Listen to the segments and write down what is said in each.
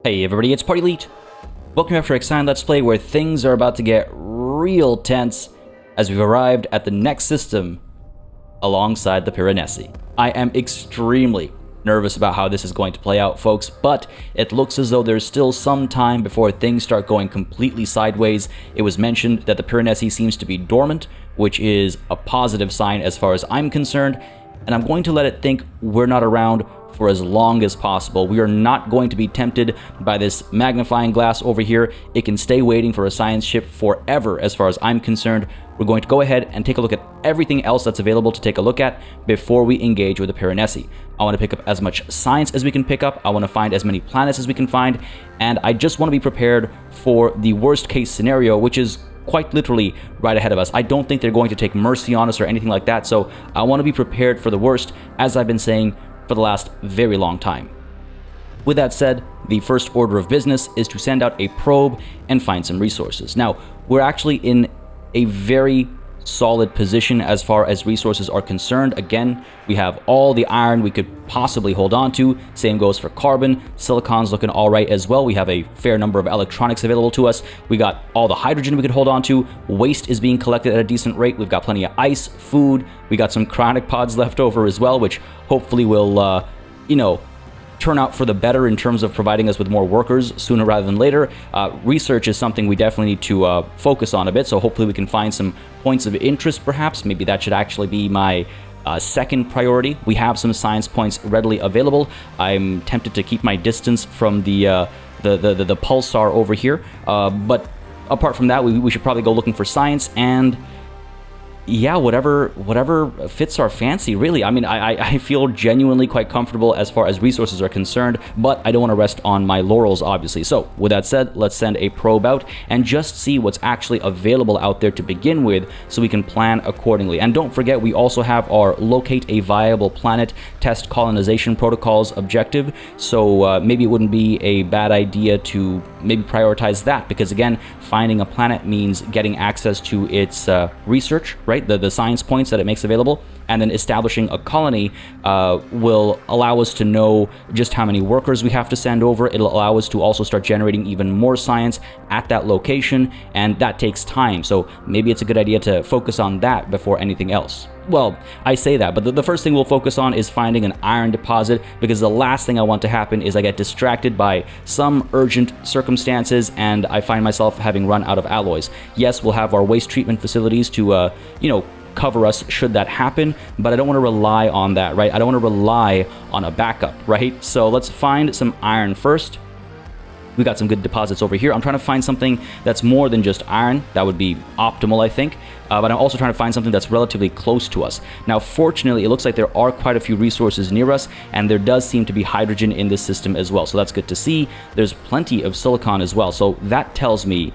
Hey everybody, it's Party Welcome back to our IXION Let's Play, where things are about to get real tense as we've arrived at the next system alongside the Piranesi. I am extremely nervous about how this is going to play out, folks, but it looks as though there's still some time before things start going completely sideways. It was mentioned that the Piranesi seems to be dormant, which is a positive sign as far as I'm concerned, and I'm going to let it think we're not around for as long as possible. We are not going to be tempted by this magnifying glass over here. It can stay waiting for a science ship forever as far as I'm concerned. We're going to go ahead and take a look at everything else that's available to take a look at before we engage with the Piranesi. I want to pick up as much science as we can pick up. I want to find as many planets as we can find, and I just want to be prepared for the worst case scenario, which is quite literally right ahead of us. I don't think they're going to take mercy on us or anything like that, so I want to be prepared for the worst, as I've been saying for the last very long time. With that said, the first order of business is to send out a probe and find some resources. Now, we're actually in a very solid position as far as resources are concerned. Again, we have all the iron we could possibly hold on to. Same goes for carbon. Silicon's looking all right as well. We have a fair number of electronics available to us. We got all the hydrogen we could hold on to. Waste is being collected at a decent rate. We've got plenty of ice, food. We got some cryonic pods left over as well, which hopefully will, turn out for the better in terms of providing us with more workers sooner rather than later. Research is something we definitely need to focus on a bit, so hopefully we can find some points of interest perhaps. Maybe that should actually be my second priority. We have some science points readily available. I'm tempted to keep my distance from the pulsar over here, but apart from that, we should probably go looking for science and yeah, whatever fits our fancy, really. I mean, I feel genuinely quite comfortable as far as resources are concerned, but I don't want to rest on my laurels, obviously. So, with that said, let's send a probe out and just see what's actually available out there to begin with so we can plan accordingly. And don't forget, we also have our locate a viable planet test colonization protocols objective, so maybe it wouldn't be a bad idea to maybe prioritize that, because again, finding a planet means getting access to its research, right? The science points that it makes available, and then establishing a colony will allow us to know just how many workers we have to send over. It'll allow us to also start generating even more science at that location, and that takes time, so maybe it's a good idea to focus on that before anything else. Well, I say that, but the first thing we'll focus on is finding an iron deposit, because the last thing I want to happen is I get distracted by some urgent circumstances and I find myself having run out of alloys. Yes, we'll have our waste treatment facilities to, cover us should that happen, but I don't want to rely on that, right? I don't want to rely on a backup, right? So let's find some iron first. We got some good deposits over here. I'm trying to find something that's more than just iron. That would be optimal, I think. But I'm also trying to find something that's relatively close to us. Now, fortunately, it looks like there are quite a few resources near us, and there does seem to be hydrogen in this system as well. So that's good to see. There's plenty of silicon as well. So that tells me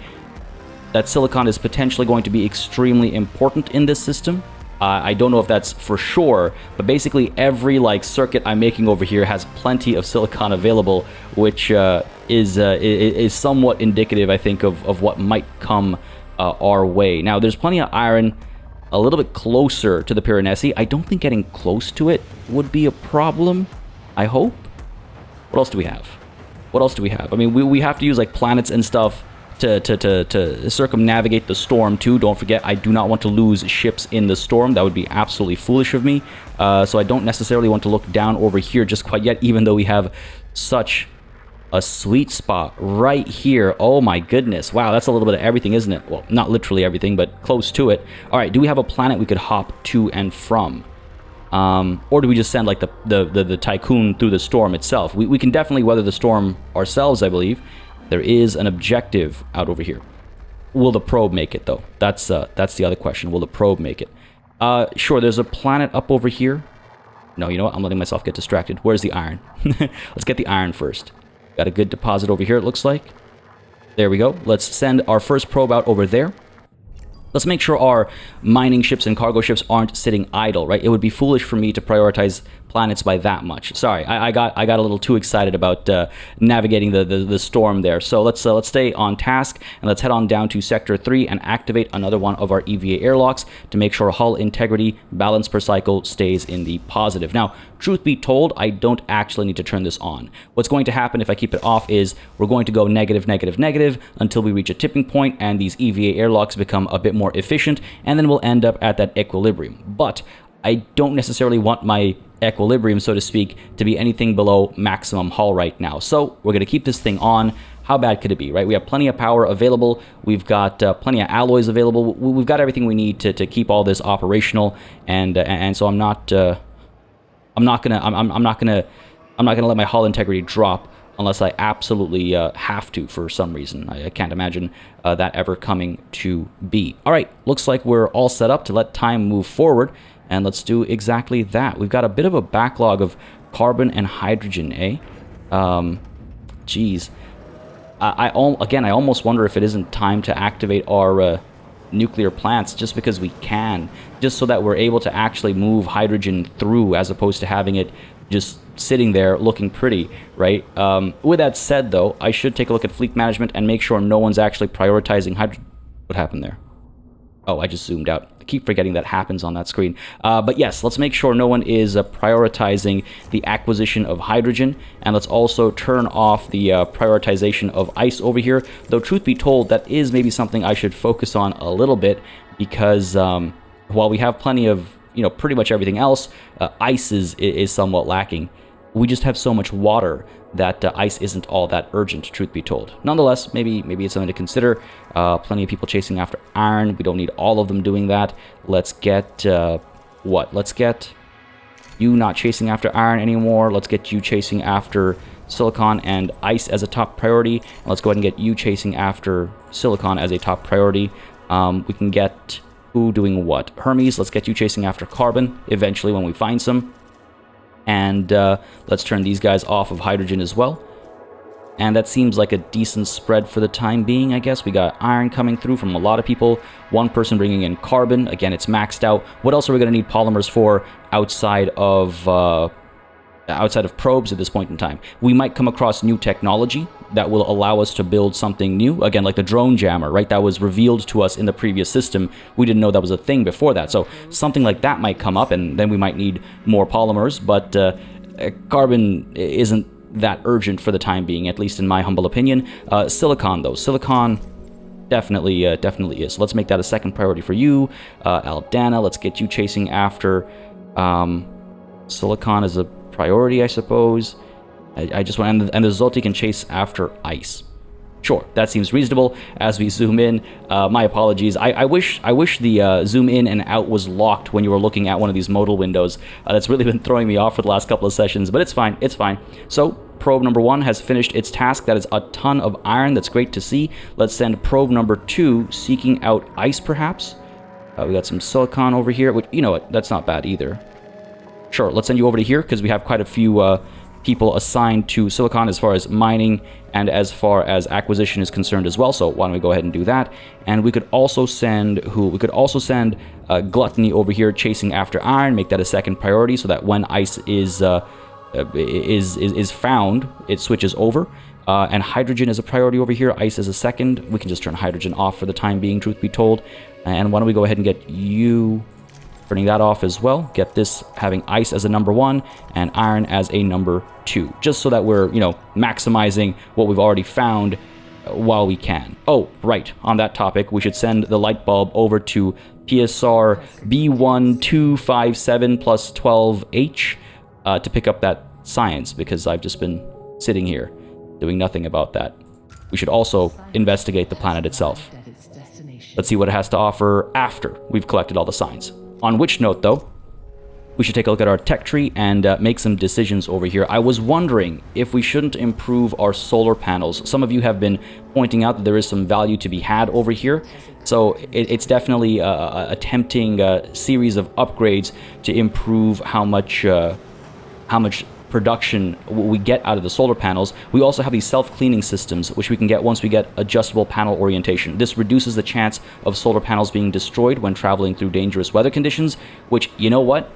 that silicon is potentially going to be extremely important in this system. I don't know if that's for sure, but basically every circuit I'm making over here has plenty of silicon available, which is somewhat indicative, I think, of what might come our way. Now, there's plenty of iron a little bit closer to the Piranesi. I don't think getting close to it would be a problem, I hope. What else do we have? What else do we have? I mean, we have to use planets and stuff to circumnavigate the storm too. Don't forget, I do not want to lose ships in the storm. That would be absolutely foolish of me. So I don't necessarily want to look down over here just quite yet, even though we have such a sweet spot right here. Oh my goodness. Wow, that's a little bit of everything, isn't it? Well, not literally everything, but close to it. All right, do we have a planet we could hop to and from? Or do we just send the Tiqqun through the storm itself? We can definitely weather the storm ourselves, I believe. There is an objective out over here. Will the probe make it, though? That's the other question. Will the probe make it? Sure, there's a planet up over here. No, you know what? I'm letting myself get distracted. Where's the iron? Let's get the iron first. Got a good deposit over here, it looks like. There we go. Let's send our first probe out over there. Let's make sure our mining ships and cargo ships aren't sitting idle, right? It would be foolish for me to prioritize planets by that much. Sorry, I got a little too excited about navigating the storm there. So let's stay on task, and let's head on down to Sector 3 and activate another one of our EVA airlocks to make sure hull integrity, balance per cycle stays in the positive. Now, truth be told, I don't actually need to turn this on. What's going to happen if I keep it off is we're going to go negative, negative, negative until we reach a tipping point and these EVA airlocks become a bit more efficient, and then we'll end up at that equilibrium. But I don't necessarily want my equilibrium, so to speak, to be anything below maximum hull right now. So we're going to keep this thing on. How bad could it be, right? We have plenty of power available. We've got plenty of alloys available. We've got everything we need to keep all this operational. And so I'm not gonna let my hull integrity drop unless I absolutely have to for some reason. I can't imagine that ever coming to be. All right, looks like we're all set up to let time move forward. And let's do exactly that. We've got a bit of a backlog of carbon and hydrogen, eh? Geez. I almost wonder if it isn't time to activate our nuclear plants just because we can. Just so that we're able to actually move hydrogen through as opposed to having it just sitting there looking pretty, right? With that said, though, I should take a look at fleet management and make sure no one's actually prioritizing hydrogen. What happened there? Oh, I just zoomed out. I keep forgetting that happens on that screen. But yes, let's make sure no one is prioritizing the acquisition of hydrogen. And let's also turn off the prioritization of ice over here. Though, truth be told, that is maybe something I should focus on a little bit because while we have plenty of, pretty much everything else, ice is somewhat lacking. We just have so much water that ice isn't all that urgent, truth be told. Nonetheless, maybe it's something to consider. Plenty of people chasing after iron. We don't need all of them doing that. Let's get, Let's get you not chasing after iron anymore. Let's get you chasing after silicon and ice as a top priority. And let's go ahead and get you chasing after silicon as a top priority. We can get who doing what? Hermes, let's get you chasing after carbon eventually when we find some. And let's turn these guys off of hydrogen as well. And that seems like a decent spread for the time being, I guess. We got iron coming through from a lot of people. One person bringing in carbon. Again, it's maxed out. What else are we going to need polymers for outside of probes at this point in time? We might come across new technology that will allow us to build something new. Again, like the drone jammer, right? That was revealed to us in the previous system. We didn't know that was a thing before that. So something like that might come up, and then we might need more polymers. But carbon isn't that urgent for the time being, at least in my humble opinion. Silicon, though. Silicon definitely is. So let's make that a second priority for you. Aldana, let's get you chasing after silicon as a priority, I suppose. I just want, and the Zolti can chase after ice. Sure, that seems reasonable. As we zoom in, my apologies. I wish the zoom in and out was locked when you were looking at one of these modal windows. That's really been throwing me off for the last couple of sessions, but it's fine. It's fine. So probe number 1 has finished its task. That is a ton of iron. That's great to see. Let's send probe number 2 seeking out ice, perhaps. We got some silicon over here. Which, you know what? That's not bad either. Sure, let's send you over to here because we have quite a few people assigned to silicon as far as mining and as far as acquisition is concerned as well. So why don't we go ahead and do that? And we could also send Gluttony over here chasing after iron. Make that a second priority so that when ice is found, it switches over. And hydrogen is a priority over here. Ice is a second. We can just turn hydrogen off for the time being, truth be told. And why don't we go ahead and get you turning that off as well. Get this having ice as a number 1 and iron as a number 2, just so that we're, maximizing what we've already found while we can. Oh, right. On that topic, we should send the light bulb over to PSR B1257 plus 12H to pick up that science, because I've just been sitting here doing nothing about that. We should also investigate the planet itself. Let's see what it has to offer after we've collected all the signs. On which note, though, we should take a look at our tech tree and make some decisions over here. I was wondering if we shouldn't improve our solar panels. Some of you have been pointing out that there is some value to be had over here. So it's definitely a tempting series of upgrades to improve how much production we get out of the solar panels. We also have these self-cleaning systems, which we can get once we get adjustable panel orientation. This reduces the chance of solar panels being destroyed when traveling through dangerous weather conditions, which, you know what?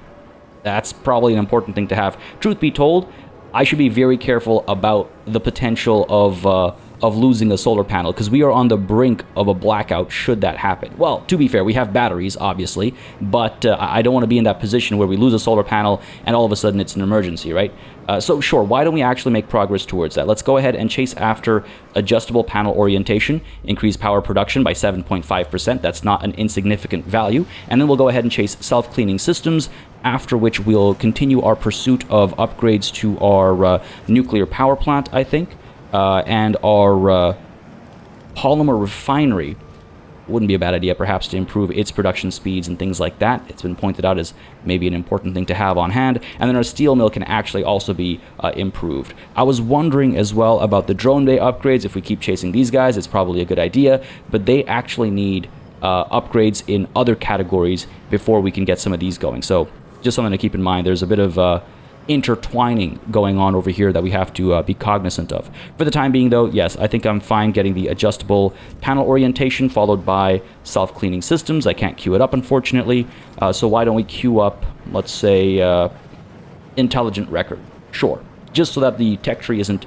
That's probably an important thing to have. Truth be told, I should be very careful about the potential of losing a solar panel, because we are on the brink of a blackout should that happen. Well, to be fair, we have batteries, obviously, but I don't want to be in that position where we lose a solar panel and all of a sudden it's an emergency, right? So sure, why don't we actually make progress towards that? Let's go ahead and chase after adjustable panel orientation, increase power production by 7.5%. That's not an insignificant value. And then we'll go ahead and chase self-cleaning systems, after which we'll continue our pursuit of upgrades to our nuclear power plant, I think. And our polymer refinery wouldn't be a bad idea, perhaps, to improve its production speeds and things like that. It's been pointed out as maybe an important thing to have on hand. And then our steel mill can actually also be improved. I was wondering as well about the drone bay upgrades. If we keep chasing these guys, it's probably a good idea, but they actually need upgrades in other categories before we can get some of these going. So just something to keep in mind. There's a bit of intertwining going on over here that we have to be cognizant of. For the time being, though, yes, I think I'm fine getting the adjustable panel orientation followed by self-cleaning systems. I can't queue it up, unfortunately. So why don't we queue up, let's say, intelligent record? Sure. Just so that the tech tree isn't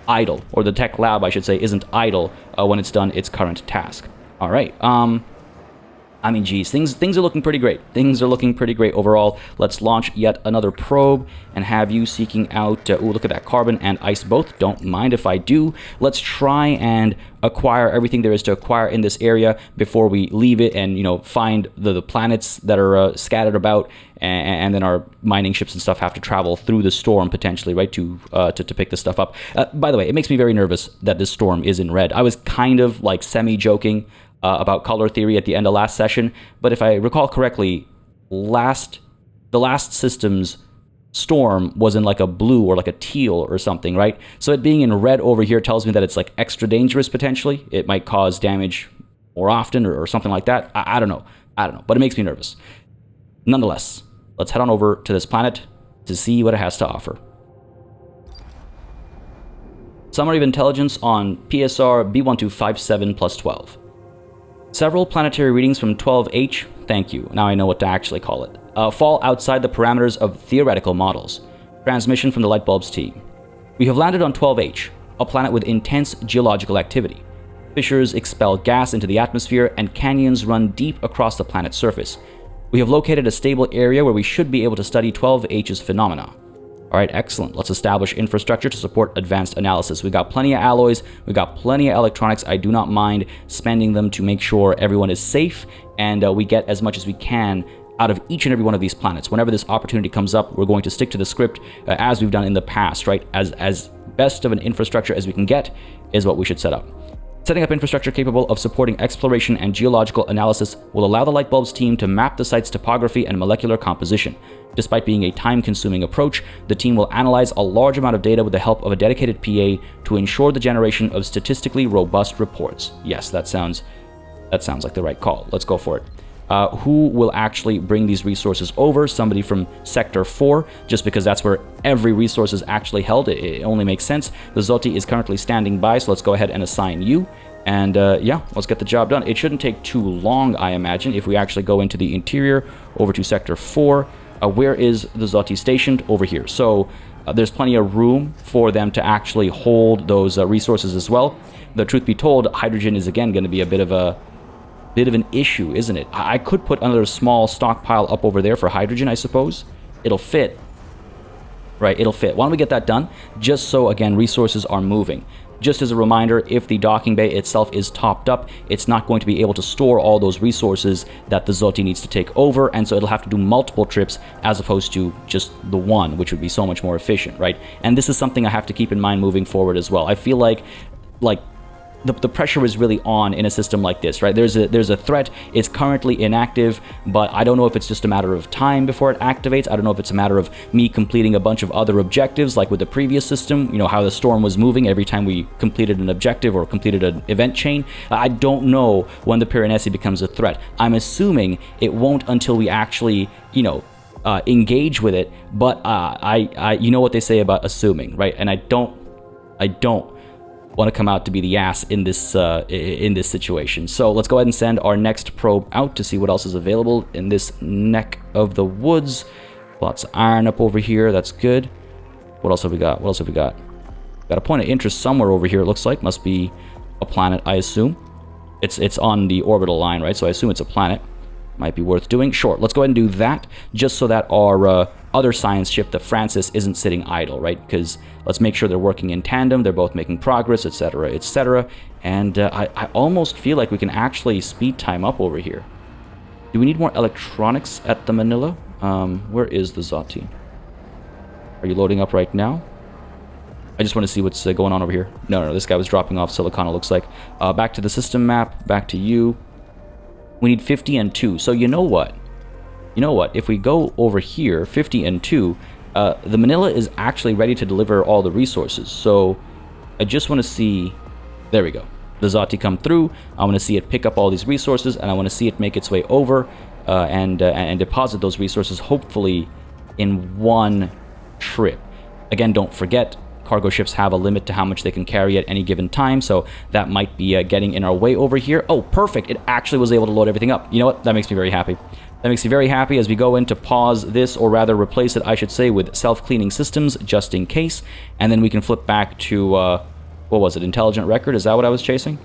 idle, or the tech lab, I should say, isn't idle when it's done its current task. All right. I mean, geez, things are looking pretty great. Things are looking pretty great overall. Let's launch yet another probe and have you seeking out... ooh, look at that, carbon and ice both. Don't mind if I do. Let's try and acquire everything there is to acquire in this area before we leave it and, you know, find the planets that are scattered about, and then our mining ships and stuff have to travel through the storm potentially, right, to pick this stuff up. By the way, it makes me very nervous that this storm is in red. I was kind of like semi-joking about color theory at the end of last session, but if I recall correctly, the last system's storm was in like a blue or like a teal or something, right? So it being in red over here tells me that it's like extra dangerous potentially. It might cause damage more often or something like that. I don't know, but it makes me nervous. Nonetheless, let's head on over to this planet to see what it has to offer. Summary of intelligence on PSR B1257 plus 12. Several planetary readings from 12H, thank you, now I know what to actually call it, fall outside the parameters of theoretical models. Transmission from the Lightbulbs team. We have landed on 12H, a planet with intense geological activity. Fissures expel gas into the atmosphere and canyons run deep across the planet's surface. We have located a stable area where we should be able to study 12H's phenomena. Alright, excellent. Let's establish infrastructure to support advanced analysis. We got plenty of alloys, we got plenty of electronics. I do not mind spending them to make sure everyone is safe and we get as much as we can out of each and every one of these planets. Whenever this opportunity comes up, we're going to stick to the script as we've done in the past, right? As best of an infrastructure as we can get is what we should set up. Setting up infrastructure capable of supporting exploration and geological analysis will allow the Lightbulbs team to map the site's topography and molecular composition. Despite being a time-consuming approach, the team will analyze a large amount of data with the help of a dedicated PA to ensure the generation of statistically robust reports. Yes, that sounds like the right call. Let's go for it. Who will actually bring these resources over? Somebody from Sector 4, just because that's where every resource is actually held. It only makes sense. The Zoti is currently standing by, so let's go ahead and assign you. And yeah, let's get the job done. It shouldn't take too long, I imagine, if we actually go into the interior over to Sector 4. Where is the Zoti stationed? Over here. So there's plenty of room for them to actually hold those resources as well. The truth be told, hydrogen is again going to be a bit of an issue, isn't it? I could put another small stockpile up over there for hydrogen, I suppose. It'll fit. Right, it'll fit. Why don't we get that done? Just so, again, resources are moving. Just as a reminder, if the docking bay itself is topped up, it's not going to be able to store all those resources that the Zoti needs to take over, and so it'll have to do multiple trips as opposed to just the one, which would be so much more efficient, right? And this is something I have to keep in mind moving forward as well. I feel like the pressure is really on in a system like this, right? There's a threat. It's currently inactive, but I don't know if it's just a matter of time before it activates. I don't know if it's a matter of me completing a bunch of other objectives, like with the previous system, you know, how the storm was moving every time we completed an objective or completed an event chain. I don't know when the Piranesi becomes a threat. I'm assuming it won't until we actually, you know, engage with it, but you know what they say about assuming, right? And I don't want to come out to be the ass in this situation. So let's go ahead and send our next probe out to see what else is available in this neck of the woods. Lots of iron up over here. That's good. What else have we got? What else have we got? Got a point of interest somewhere over here, it looks like. Must be a planet, I assume. It's on the orbital line, right? So I assume it's a planet. Might be worth doing. Sure, let's go ahead and do that, just so that our other science ship, the Francis, isn't sitting idle, right? Because let's make sure they're working in tandem, they're both making progress, etc., etc. And I almost feel like we can actually speed time up over here. Do we need more electronics at the Manila? Where is the Zati? Are you loading up right now? I just want to see what's going on over here. No, this guy was dropping off silicon, it looks like. Back to the system map, back to you. We need 50 and 2. So you know what? You know what? If we go over here, 50 and 2, the Manila is actually ready to deliver all the resources. So I just want to see... There we go. The Zati come through. I want to see it pick up all these resources, and I want to see it make its way over and deposit those resources, hopefully in one trip. Again, don't forget, cargo ships have a limit to how much they can carry at any given time, so that might be getting in our way over here. Oh, perfect. It actually was able to load everything up. You know what? That makes me very happy. That makes me very happy as we go in to pause this, or rather replace it, I should say, with self-cleaning systems, just in case. And then we can flip back to, what was it, intelligent record? Is that what I was chasing?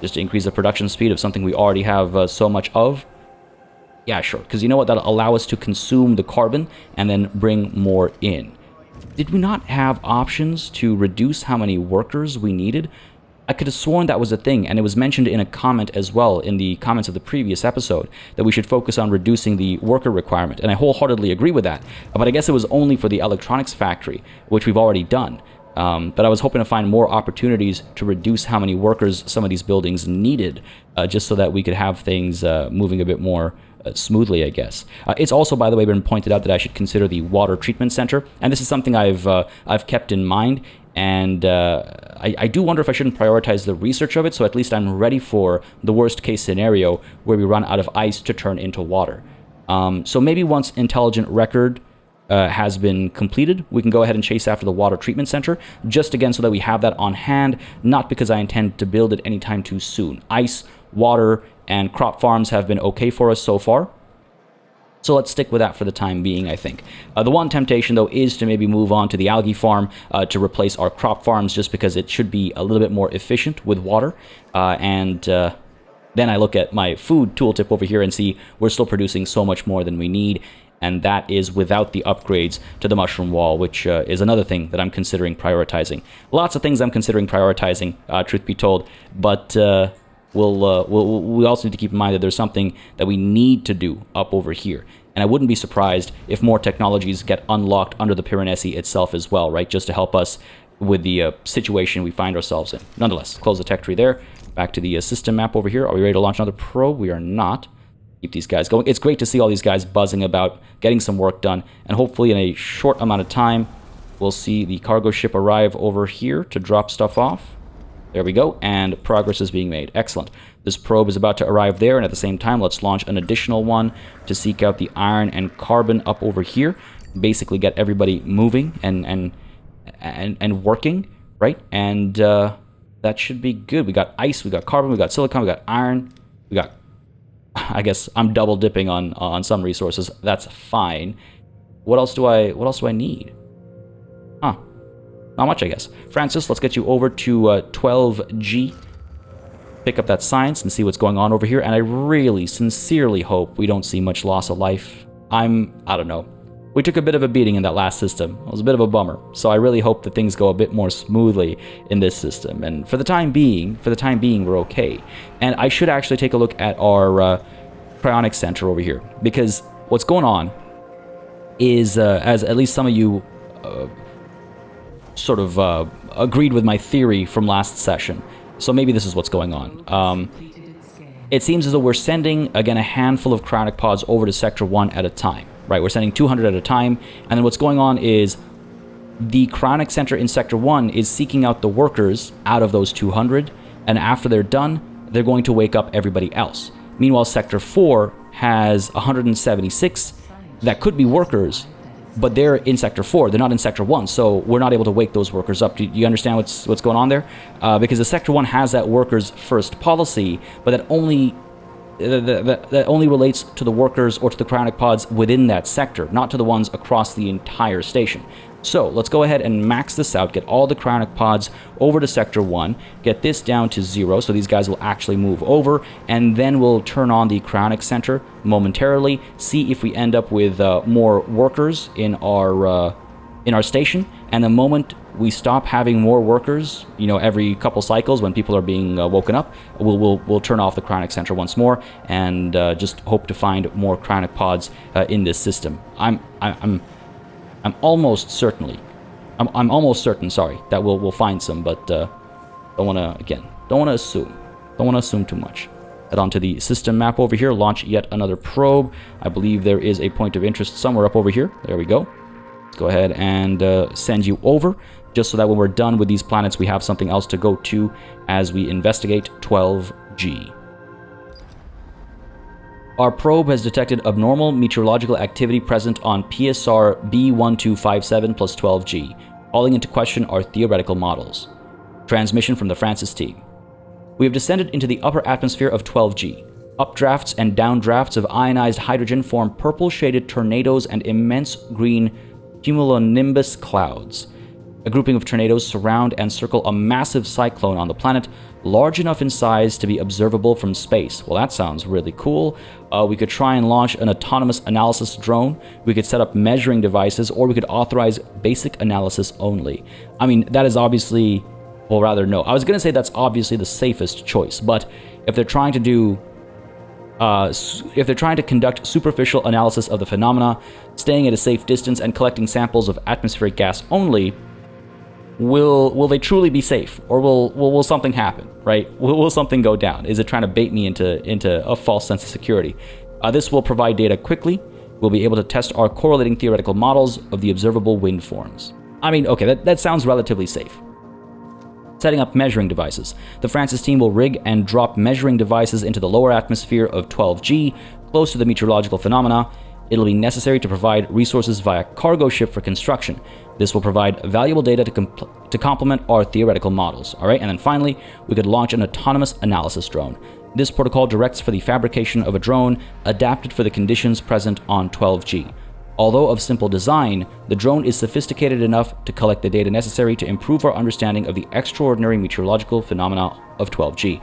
Just to increase the production speed of something we already have so much of? Yeah, sure. Because you know what? That'll allow us to consume the carbon and then bring more in. Did we not have options to reduce how many workers we needed? I could have sworn that was a thing, and it was mentioned in a comment as well, in the comments of the previous episode, that we should focus on reducing the worker requirement, and I wholeheartedly agree with that. But I guess it was only for the electronics factory, which we've already done. But I was hoping to find more opportunities to reduce how many workers some of these buildings needed, just so that we could have things moving a bit more smoothly, I guess. It's also, by the way, been pointed out that I should consider the water treatment center, and this is something I've kept in mind, and I do wonder if I shouldn't prioritize the research of it, so at least I'm ready for the worst case scenario where we run out of ice to turn into water. So maybe once intelligent record has been completed, we can go ahead and chase after the water treatment center, just again so that we have that on hand, not because I intend to build it anytime too soon. Ice, water, and crop farms have been okay for us so far. So let's stick with that for the time being, I think. The one temptation, though, is to maybe move on to the algae farm to replace our crop farms, just because it should be a little bit more efficient with water. Then I look at my food tooltip over here and see we're still producing so much more than we need, and that is without the upgrades to the mushroom wall, which is another thing that I'm considering prioritizing. Lots of things I'm considering prioritizing, truth be told, but... we also need to keep in mind that there's something that we need to do up over here. And I wouldn't be surprised if more technologies get unlocked under the Piranesi itself as well, right? Just to help us with the situation we find ourselves in. Nonetheless, close the tech tree there. Back to the system map over here. Are we ready to launch another probe? We are not. Keep these guys going. It's great to see all these guys buzzing about, getting some work done. And hopefully in a short amount of time, we'll see the cargo ship arrive over here to drop stuff off. There we go, and progress is being made. Excellent. This probe is about to arrive there, and at the same time, let's launch an additional one to seek out the iron and carbon up over here. Basically get everybody moving and working, right? And that should be good. We got ice, we got carbon, we got silicon, we got iron, we got... I guess I'm double dipping on some resources. That's fine. What else do I need? Huh. Not much, I guess. Francis, let's get you over to 12G. Pick up that science and see what's going on over here. And I really, sincerely hope we don't see much loss of life. I don't know. We took a bit of a beating in that last system. It was a bit of a bummer. So I really hope that things go a bit more smoothly in this system. And for the time being, we're okay. And I should actually take a look at our cryonic center over here. Because what's going on is, as at least some of you... sort of agreed with my theory from last session. So maybe this is what's going on. It seems as though we're sending, again, a handful of cryonic pods over to Sector 1 at a time. Right, we're sending 200 at a time. And then what's going on is the cryonic center in Sector 1 is seeking out the workers out of those 200. And after they're done, they're going to wake up everybody else. Meanwhile, Sector 4 has 176 that could be workers, but they're in Sector 4. They're not in Sector 1, so we're not able to wake those workers up. Do you understand what's going on there? Because the Sector 1 has that workers first policy, but that only that only relates to the workers or to the cryonic pods within that sector, not to the ones across the entire station. So let's go ahead and max this out, get all the cryonic pods over to Sector 1, get this down to 0, so these guys will actually move over, and then we'll turn on the cryonic center momentarily, see if we end up with more workers in our station, and the moment we stop having more workers, you know, every couple cycles when people are being woken up, we'll turn off the cryonic center once more and just hope to find more cryonic pods in this system. I'm almost certain, sorry, that we'll find some, but don't want to assume too much. Head on to the system map over here, launch yet another probe. I believe there is a point of interest somewhere up over here. There we go. Let's go ahead and send you over, just so that when we're done with these planets, we have something else to go to as we investigate 12G. Our probe has detected abnormal meteorological activity present on PSR B1257 plus 12G, calling into question our theoretical models. Transmission from the Francis team. We have descended into the upper atmosphere of 12G. Updrafts and downdrafts of ionized hydrogen form purple-shaded tornadoes and immense green cumulonimbus clouds. A grouping of tornadoes surround and circle a massive cyclone on the planet, large enough in size to be observable from space. Well, that sounds really cool. We could try and launch an autonomous analysis drone. We could set up measuring devices, or we could authorize basic analysis only. I mean, that is obviously, well, rather no. I was going to say that's obviously the safest choice, but if they're trying to do if they're trying to conduct superficial analysis of the phenomena, staying at a safe distance and collecting samples of atmospheric gas only, will they truly be safe, or will something happen, right? Will something go down? Is it trying to bait me into a false sense of security? This will provide data quickly. We'll be able to test our correlating theoretical models of the observable wind forms. I mean, okay, that sounds relatively safe. Setting up measuring devices. The Francis team will rig and drop measuring devices into the lower atmosphere of 12G, close to the meteorological phenomena. It'll be necessary to provide resources via cargo ship for construction. This will provide valuable data to complement our theoretical models. All right, and then finally, we could launch an autonomous analysis drone. This protocol directs for the fabrication of a drone adapted for the conditions present on 12G. Although of simple design, the drone is sophisticated enough to collect the data necessary to improve our understanding of the extraordinary meteorological phenomena of 12G.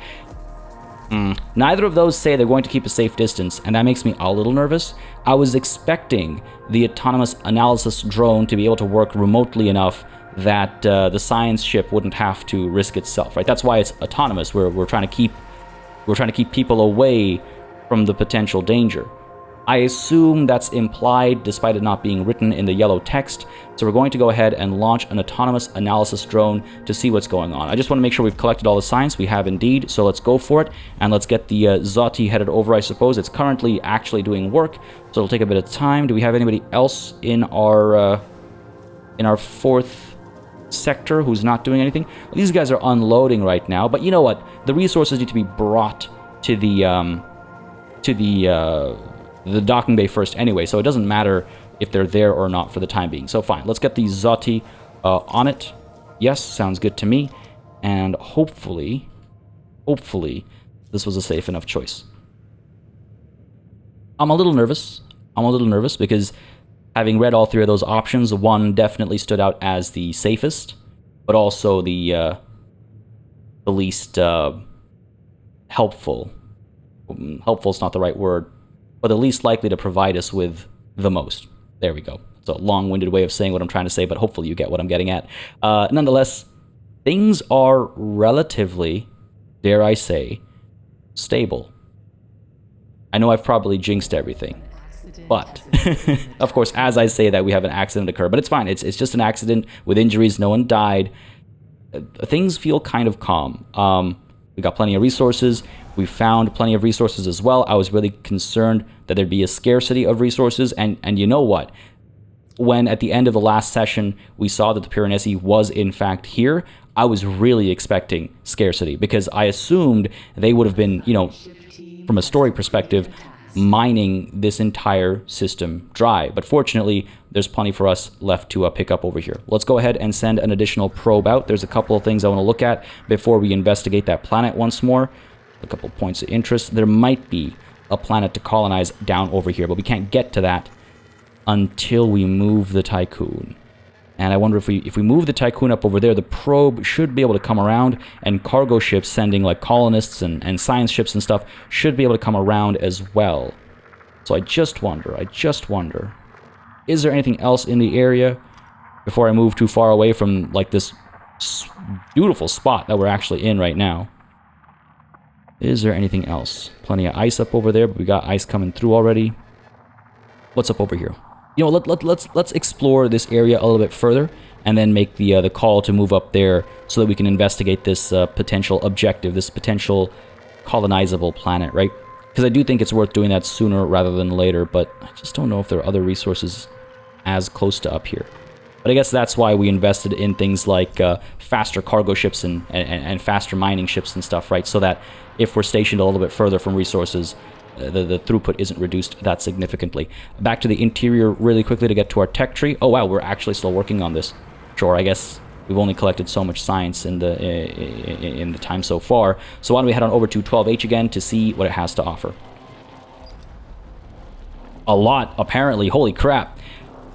Neither of those say they're going to keep a safe distance, and that makes me a little nervous. I was expecting the autonomous analysis drone to be able to work remotely enough that the science ship wouldn't have to risk itself, right? That's why it's autonomous. We're trying to keep people away from the potential danger. I assume that's implied despite it not being written in the yellow text, so we're going to go ahead and launch an autonomous analysis drone to see what's going on. I just want to make sure we've collected all the science. We have indeed, so let's go for it, and let's get the Zoti headed over, I suppose. It's currently actually doing work, so it'll take a bit of time. Do we have anybody else in our fourth sector who's not doing anything? Well, these guys are unloading right now, but you know what? The resources need to be brought to the docking bay first anyway, so it doesn't matter if they're there or not for the time being. So fine, let's get the Zoti on it. Yes, sounds good to me. And hopefully, this was a safe enough choice. I'm a little nervous because having read all three of those options, one definitely stood out as the safest, but also the least helpful. Helpful's not the right word, but the least likely to provide us with the most. There we go. It's a long-winded way of saying what I'm trying to say, but hopefully you get what I'm getting at. Nonetheless, things are relatively, dare I say, stable. I know I've probably jinxed everything, but of course, as I say that, we have an accident occur, but it's fine. It's just an accident with injuries. No one died. Things feel kind of calm. We got plenty of resources. We found plenty of resources as well. I was really concerned that there'd be a scarcity of resources, and you know what? When at the end of the last session we saw that the Piranesi was in fact here, I was really expecting scarcity, because I assumed they would have been, you know, from a story perspective, mining this entire system dry. But fortunately, there's plenty for us left to pick up over here. Let's go ahead and send an additional probe out. There's a couple of things I want to look at before we investigate that planet once more. a couple points of interest. There might be a planet to colonize down over here, but we can't get to that until we move the Tiqqun. And I wonder if we move the Tiqqun up over there, the probe should be able to come around, and cargo ships sending like colonists and science ships and stuff should be able to come around as well. So I just wonder, is there anything else in the area before I move too far away from like this beautiful spot that we're actually in right now? Is there anything else? Plenty of ice up over there, but we got ice coming through already. What's up over here? You know, let's explore this area a little bit further, and then make the call to move up there so that we can investigate this potential objective, this potential colonizable planet, right? Because I do think it's worth doing that sooner rather than later, but I just don't know if there are other resources as close to up here. But I guess that's why we invested in things like faster cargo ships and faster mining ships and stuff, right? So that if we're stationed a little bit further from resources, the throughput isn't reduced that significantly. Back to the interior really quickly to get to our tech tree. Oh wow, we're actually still working on this. Sure, I guess we've only collected so much science in the time so far. So why don't we head on over to 12H again to see what it has to offer. A lot, apparently. Holy crap.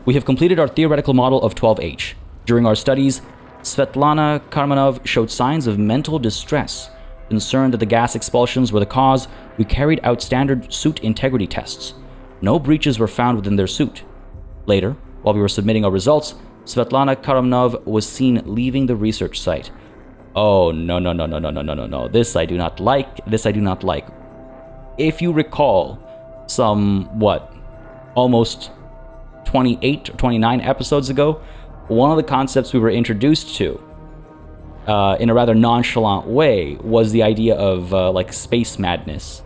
We have completed our theoretical model of 12H. During our studies, Svetlana Karmanov showed signs of mental distress. Concerned that the gas expulsions were the cause, we carried out standard suit integrity tests. No breaches were found within their suit. Later, while we were submitting our results, Svetlana Karmanov was seen leaving the research site. Oh, no. This I do not like. If you recall, almost 28 or 29 episodes ago, one of the concepts we were introduced to in a rather nonchalant way was the idea of like space madness,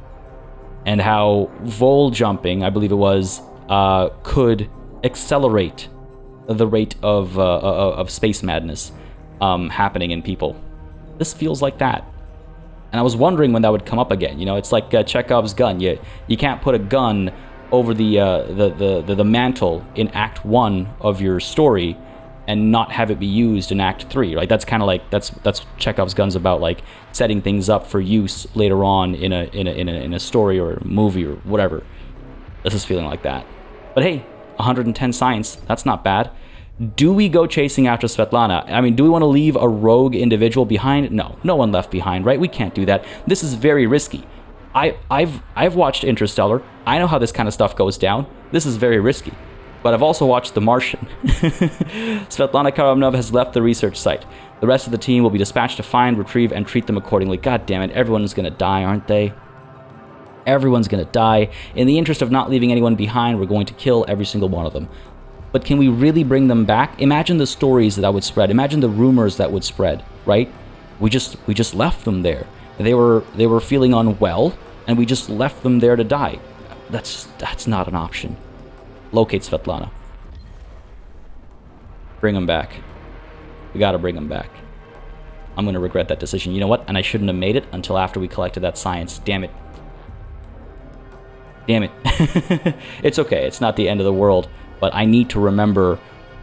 and how vol jumping, I believe it was, could accelerate the rate of space madness happening in people. This feels like that, and I was wondering when that would come up again. You know, it's like Chekhov's gun. You can't put a gun over the mantle in Act 1 of your story and not have it be used in Act 3. Right? That's kind of like that's Chekhov's gun's about, like setting things up for use later on in a story or a movie or whatever. This is feeling like that. But hey, 110 science, that's not bad. Do we go chasing after Svetlana? I mean, do we want to leave a rogue individual behind? No one left behind, right? We can't do that. This is very risky. I've watched Interstellar. I know how this kind of stuff goes down. This is very risky. But I've also watched The Martian. Svetlana Karmanov has left the research site. The rest of the team will be dispatched to find, retrieve, and treat them accordingly. God damn it, everyone's gonna die, aren't they? Everyone's gonna die. In the interest of not leaving anyone behind, we're going to kill every single one of them. But can we really bring them back? Imagine the stories that would spread. Imagine the rumors that would spread, right? We just left them there. They were feeling unwell, and we just left them there to die. That's not an option. Locate Svetlana. Bring him back. We gotta bring him back. I'm gonna regret that decision. You know what? And I shouldn't have made it until after we collected that science. Damn it. It's okay. It's not the end of the world. But I need to remember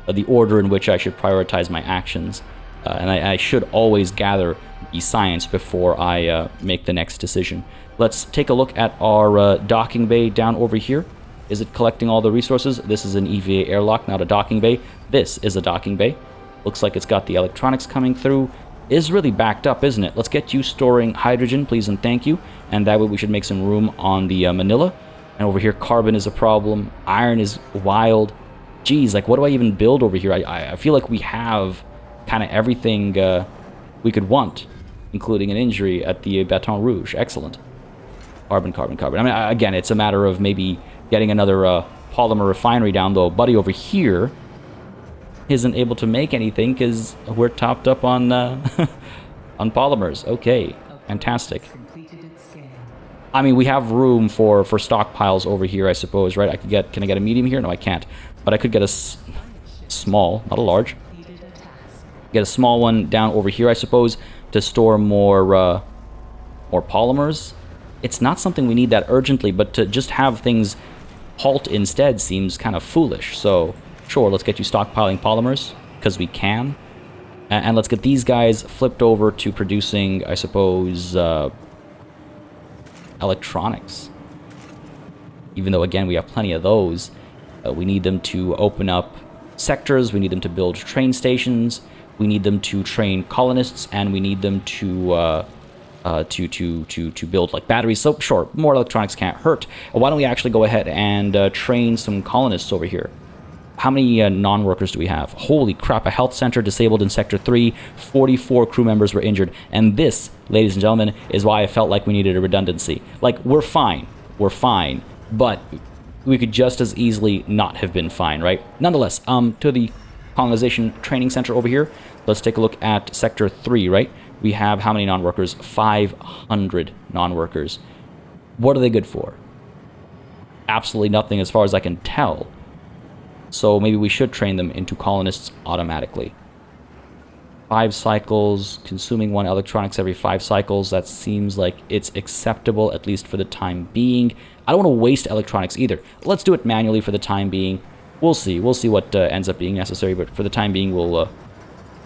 the order in which I should prioritize my actions. And I should always gather the science before I make the next decision. Let's take a look at our docking bay down over here. Is it collecting all the resources? This is an EVA airlock, not a docking bay. This is a docking bay. Looks like it's got the electronics coming through. Is really backed up, isn't it? Let's get you storing hydrogen, please and thank you. And that way we should make some room on the Manila. And over here, carbon is a problem. Iron is wild. Geez, like what do I even build over here? I feel like we have kind of everything we could want, including an injury at the Baton Rouge. Excellent. Carbon. I mean, again, it's a matter of maybe getting another polymer refinery down, though. Buddy over here isn't able to make anything because we're topped up on on polymers. Okay, fantastic. I mean, we have room for stockpiles over here, I suppose, right? Can I get a medium here? No, I can't. But I could get a small, not a large. Get a small one down over here, I suppose, to store more polymers. It's not something we need that urgently, but to just have things halt instead seems kind of foolish. So, sure, let's get you stockpiling polymers, because we can. And let's get these guys flipped over to producing, I suppose, electronics. Even though, again, we have plenty of those. We need them to open up sectors, we need them to build train stations, we need them to train colonists, and we need them to build like batteries. So sure, more electronics can't hurt. Why don't we actually go ahead and train some colonists over here? How many non-workers do we have? Holy crap, a health center disabled in Sector 3, 44 crew members were injured. And this, ladies and gentlemen, is why I felt like we needed a redundancy. Like, we're fine, but we could just as easily not have been fine, right? Nonetheless, to the colonization training center over here, let's take a look at Sector 3, right? We have how many non-workers? 500 non-workers. What are they good for? Absolutely nothing as far as I can tell. So maybe we should train them into colonists automatically. 5 cycles, consuming 1 electronics every 5 cycles. That seems like it's acceptable, at least for the time being. I don't want to waste electronics either. Let's do it manually for the time being. We'll see. We'll see what ends up being necessary, but for the time being, we'll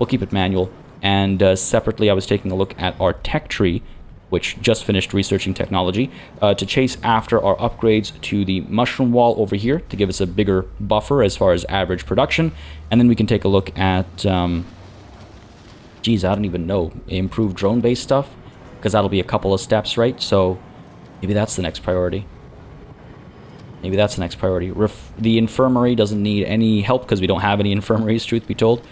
keep it manual. And separately, I was taking a look at our tech tree, which just finished researching technology, to chase after our upgrades to the mushroom wall over here to give us a bigger buffer as far as average production. And then we can take a look at, geez, I don't even know, improved drone-based stuff, because that'll be a couple of steps, right? So maybe that's the next priority. Maybe that's the next priority. The infirmary doesn't need any help because we don't have any infirmaries, truth be told.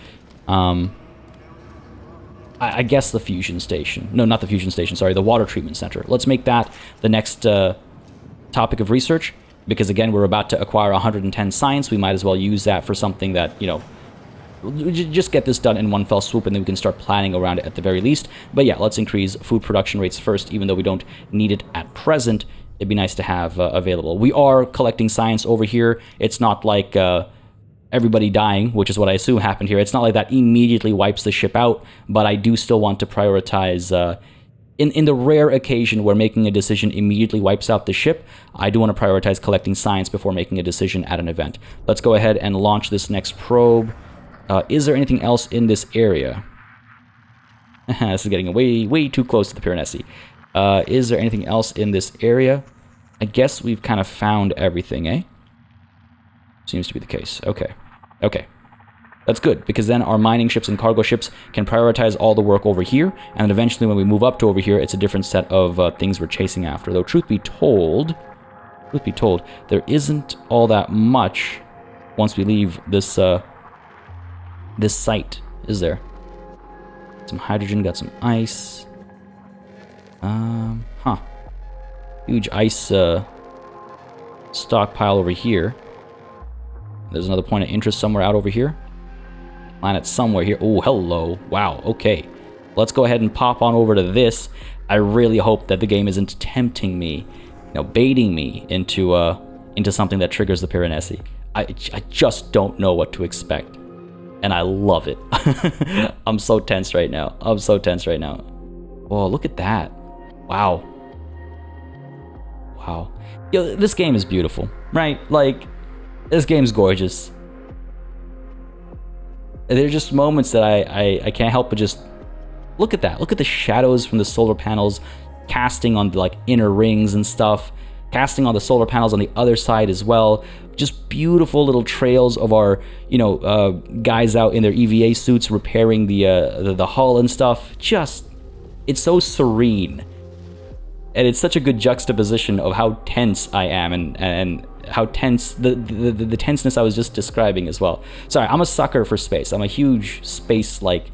I guess the fusion station. No, not the fusion station, sorry, the water treatment center. Let's make that the next topic of research, because again, we're about to acquire 110 science. We might as well use that for something that, you know, just get this done in one fell swoop, and then we can start planning around it at the very least. But yeah, let's increase food production rates first, even though we don't need it at present. It'd be nice to have available. We are collecting science over here. It's not like everybody dying, which is what I assume happened here. It's not like that immediately wipes the ship out, but I do still want to prioritize, in the rare occasion where making a decision immediately wipes out the ship, I do want to prioritize collecting science before making a decision at an event. Let's go ahead and launch this next probe. Is there anything else in this area? This is getting way too close to the Piranesi. Is there anything else in this area? I guess we've kind of found everything, eh? Seems to be the case. Okay. Okay. That's good, because then our mining ships and cargo ships can prioritize all the work over here, and then eventually when we move up to over here, it's a different set of things we're chasing after. Though, truth be told, there isn't all that much once we leave this this site, is there? Some hydrogen, got some ice. Huge ice stockpile over here. There's another point of interest somewhere out over here. Planet somewhere here. Oh, hello. Wow, okay. Let's go ahead and pop on over to this. I really hope that the game isn't tempting me, you know, baiting me into something that triggers the Piranesi. I just don't know what to expect. And I love it. I'm so tense right now. Oh, look at that. Wow. Wow. Yo, this game is beautiful, right? Like, this game's gorgeous. There are just moments that I can't help but just look at that. Look at the shadows from the solar panels casting on the, like, inner rings and stuff, casting on the solar panels on the other side as well. Just beautiful little trails of our, you know, guys out in their EVA suits repairing the hull and stuff. Just, it's so serene. And it's such a good juxtaposition of how tense I am and how tense, the tenseness I was just describing as well. Sorry, I'm a sucker for space. I'm a huge space, like,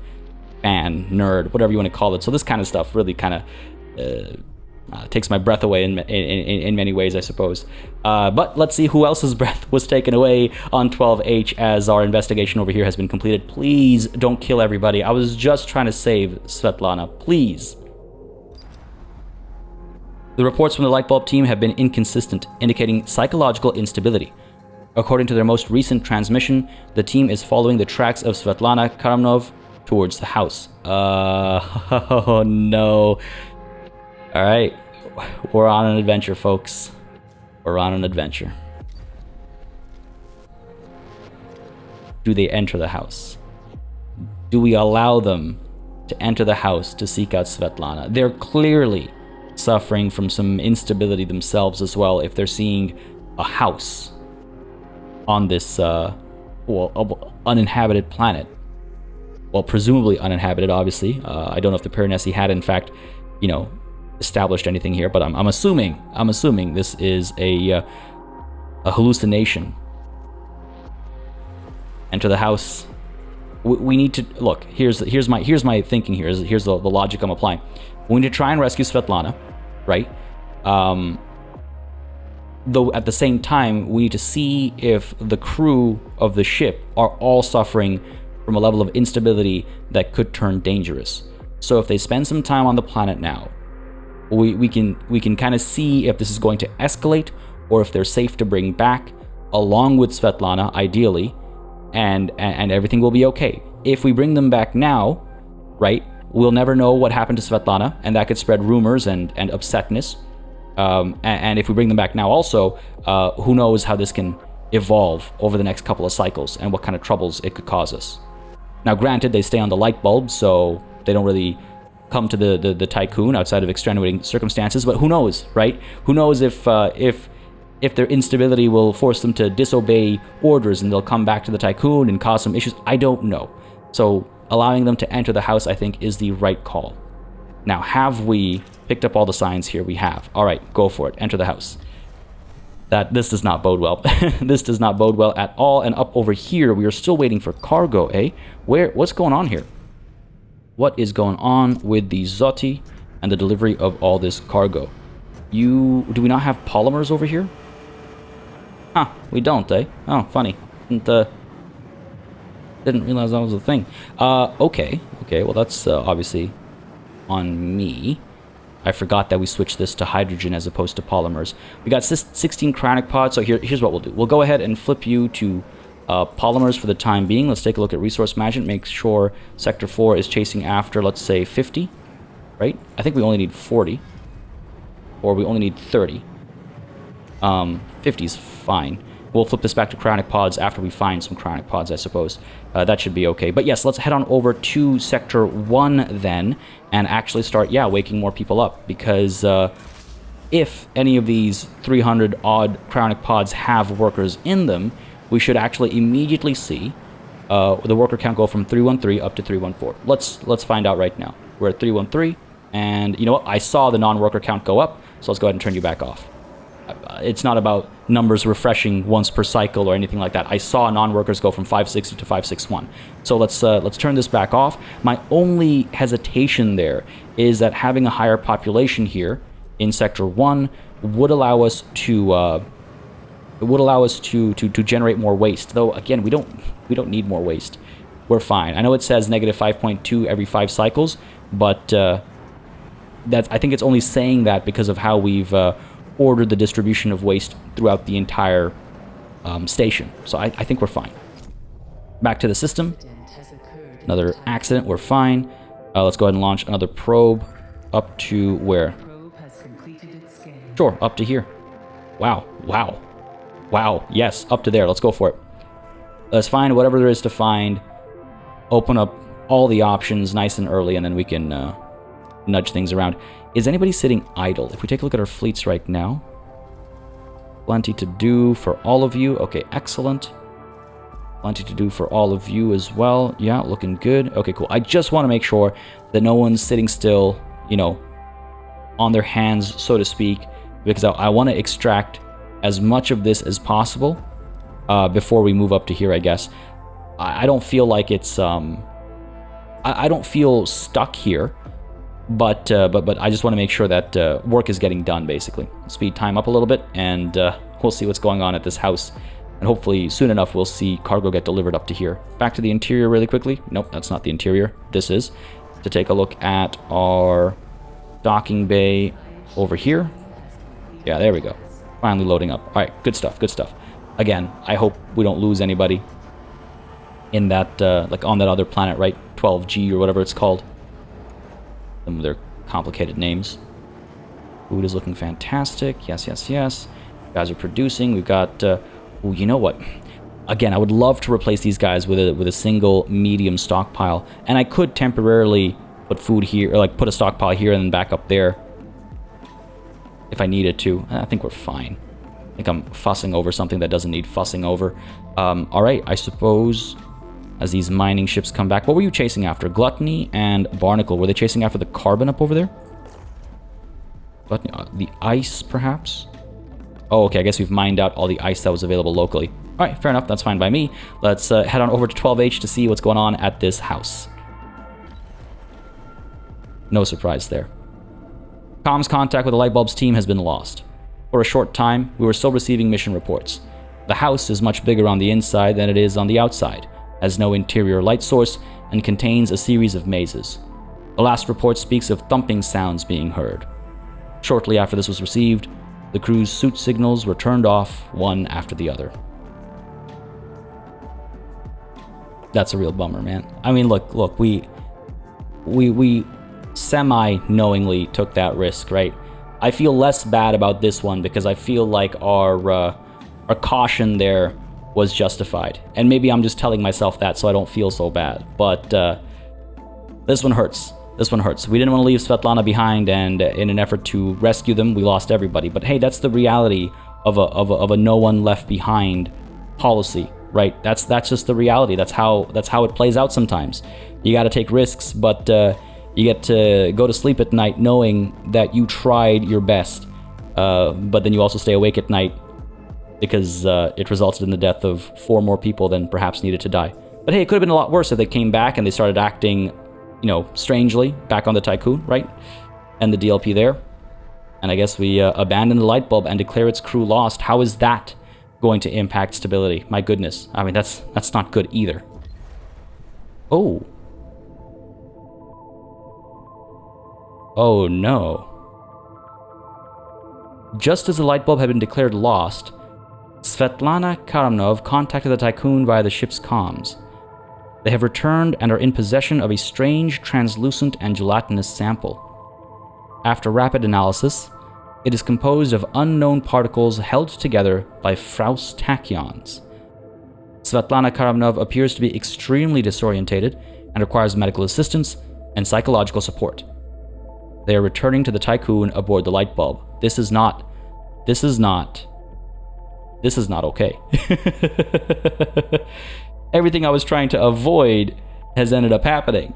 fan, nerd, whatever you want to call it. So this kind of stuff really kind of takes my breath away in many ways, I suppose. But let's see who else's breath was taken away on 12H as our investigation over here has been completed. Please don't kill everybody. I was just trying to save Svetlana. Please. The reports from the Lightbulb team have been inconsistent, indicating psychological instability. According to their most recent transmission, the team is following the tracks of Svetlana Karamnov towards the house. Oh no. Alright, we're on an adventure, folks. We're on an adventure. Do they enter the house? Do we allow them to enter the house to seek out Svetlana? They're clearly suffering from some instability themselves as well if they're seeing a house on this uninhabited planet. Well, presumably uninhabited, obviously. I don't know if the Piranesi had, in fact, you know, established anything here, but I'm assuming this is a hallucination. Enter the house. We need to look. Here's my thinking here. Here's the logic I'm applying. We need to try and rescue Svetlana, right? Though at the same time, we need to see if the crew of the ship are all suffering from a level of instability that could turn dangerous. So if they spend some time on the planet now, we can kind of see if this is going to escalate or if they're safe to bring back, along with Svetlana, ideally, and everything will be okay. If we bring them back now, right, we'll never know what happened to Svetlana, and that could spread rumors and upsetness. And if we bring them back now also, who knows how this can evolve over the next couple of cycles and what kind of troubles it could cause us. Now, granted, they stay on the light bulb, so they don't really come to the Tiqqun outside of extenuating circumstances, but who knows, right? Who knows if their instability will force them to disobey orders and they'll come back to the Tiqqun and cause some issues. I don't know. So allowing them to enter the house, I think, is the right call. Now, have we picked up all the signs here? We have. All right, go for it. Enter the house. This does not bode well. This does not bode well at all. And up over here, we are still waiting for cargo, eh? What's going on here? What is going on with the Zoti and the delivery of all this cargo? Do we not have polymers over here? Huh, we don't, eh? Oh, funny. Didn't realize that was a thing. Okay, well that's obviously on me. I forgot that we switched this to hydrogen as opposed to polymers. We got 16 cryonic pods, so here's what we'll do. We'll go ahead and flip you to polymers for the time being. Let's take a look at resource management. Make sure Sector 4 is chasing after, let's say, 50, right? I think we only need 40, or we only need 30. 50 is fine. We'll flip this back to cryonic pods after we find some cryonic pods, I suppose. That should be okay. But yes, let's head on over to Sector 1 then, and actually start, waking more people up. Because if any of these 300-odd cryonic pods have workers in them, we should actually immediately see the worker count go from 313 up to 314. Let's find out right now. We're at 313, and you know what? I saw the non-worker count go up, so let's go ahead and turn you back off. It's not about numbers refreshing once per cycle or anything like that. I saw non-workers go from 560 to 561. So let's turn this back off. My only hesitation there is that having a higher population here in Sector 1 would allow us to generate more waste. Though again, we don't need more waste. We're fine. I know it says negative 5.2 every 5 cycles, but I think it's only saying that because of how we've ordered the distribution of waste throughout the entire station. So I think we're fine. Back to the system. Another accident, we're fine. Let's go ahead and launch another probe up to where? Sure, up to here. Wow, yes, up to there. Let's go for it. Let's find whatever there is to find. Open up all the options nice and early, and then we can nudge things around. Is anybody sitting idle? If we take a look at our fleets right now, plenty to do for all of you. Okay, excellent. Plenty to do for all of you as well. Yeah, looking good. Okay, cool. I just want to make sure that no one's sitting still, on their hands, so to speak, because I want to extract as much of this as possible before we move up to here, I guess. I don't feel like it's... I don't feel stuck here. But I just want to make sure that work is getting done, basically. Speed time up a little bit, and we'll see what's going on at this house. And hopefully, soon enough, we'll see cargo get delivered up to here. Back to the interior really quickly. Nope, that's not the interior. This is to take a look at our docking bay over here. Yeah, there we go. Finally loading up. All right, good stuff, good stuff. Again, I hope we don't lose anybody in that, like on that other planet, right? 12G or whatever it's called. Some of their complicated names. Food is looking fantastic. Yes. You guys are producing. We've got... you know what? Again, I would love to replace these guys with a single medium stockpile. And I could temporarily put food here, or like put a stockpile here and then back up there. if I needed to. I think we're fine. I think I'm fussing over something that doesn't need fussing over. Alright, I suppose as these mining ships come back. What were you chasing after? Gluttony and Barnacle. Were they chasing after the carbon up over there? Gluttony, the ice, perhaps? Oh, okay, I guess we've mined out all the ice that was available locally. Alright, fair enough, that's fine by me. Let's head on over to 12H to see what's going on at this house. No surprise there. Comms contact with the Lightbulb's team has been lost. For a short time, we were still receiving mission reports. The house is much bigger on the inside than it is on the outside, has no interior light source, and contains a series of mazes. The last report speaks of thumping sounds being heard. Shortly after this was received, the crew's suit signals were turned off one after the other. That's a real bummer, man. I mean, look, we semi-knowingly took that risk, right? I feel less bad about this one because I feel like our caution there was justified. And maybe I'm just telling myself that so I don't feel so bad. But this one hurts. This one hurts. We didn't want to leave Svetlana behind, and in an effort to rescue them, we lost everybody. But hey, that's the reality of a no one left behind policy, right? That's just the reality. That's how it plays out sometimes. You got to take risks, but you get to go to sleep at night knowing that you tried your best. But then you also stay awake at night because it resulted in the death of 4 more people than perhaps needed to die. But hey, it could have been a lot worse if they came back and they started acting, you know, strangely back on the Tiqqun, right? And the DLP there. And I guess we abandon the light bulb and declare its crew lost. How is that going to impact stability? My goodness. I mean, that's not good either. Oh. Oh no. Just as the light bulb had been declared lost, Svetlana Karamnov contacted the Tiqqun via the ship's comms. They have returned and are in possession of a strange, translucent, and gelatinous sample. After rapid analysis, it is composed of unknown particles held together by Frostpunk tachyons. Svetlana Karamnov appears to be extremely disorientated and requires medical assistance and psychological support. They are returning to the Tiqqun aboard the light bulb. This is not okay. Everything I was trying to avoid has ended up happening.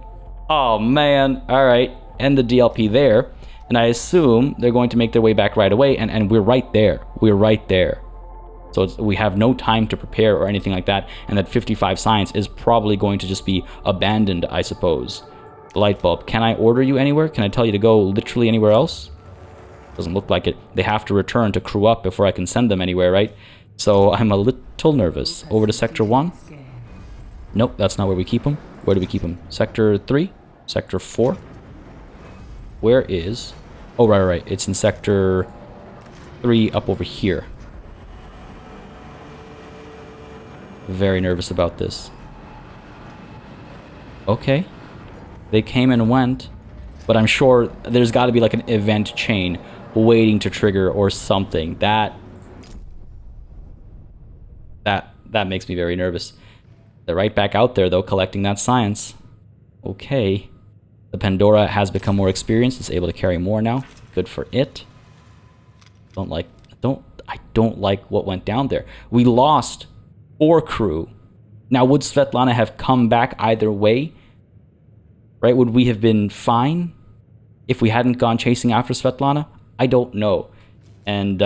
Oh man, alright. End the DLP there. And I assume they're going to make their way back right away, and we're right there. We're right there. So we have no time to prepare or anything like that, and that 55 science is probably going to just be abandoned, I suppose. The light bulb. Can I order you anywhere? Can I tell you to go literally anywhere else? Doesn't look like it. They have to return to crew up before I can send them anywhere, right? So I'm a little nervous. Over to Sector 1. Nope, that's not where we keep them. Where do we keep them? Sector 3? Sector 4? Where is... Oh, right. It's in Sector 3 up over here. Very nervous about this. Okay. They came and went, but I'm sure there's got to be like an event chain waiting to trigger or something. That makes me very nervous. They're right back out there, though, collecting that science. Okay. The Pandora has become more experienced. It's able to carry more now. Good for it. I don't like what went down there. We lost 4 crew. Now, would Svetlana have come back either way? Right? Would we have been fine if we hadn't gone chasing after Svetlana? I don't know. And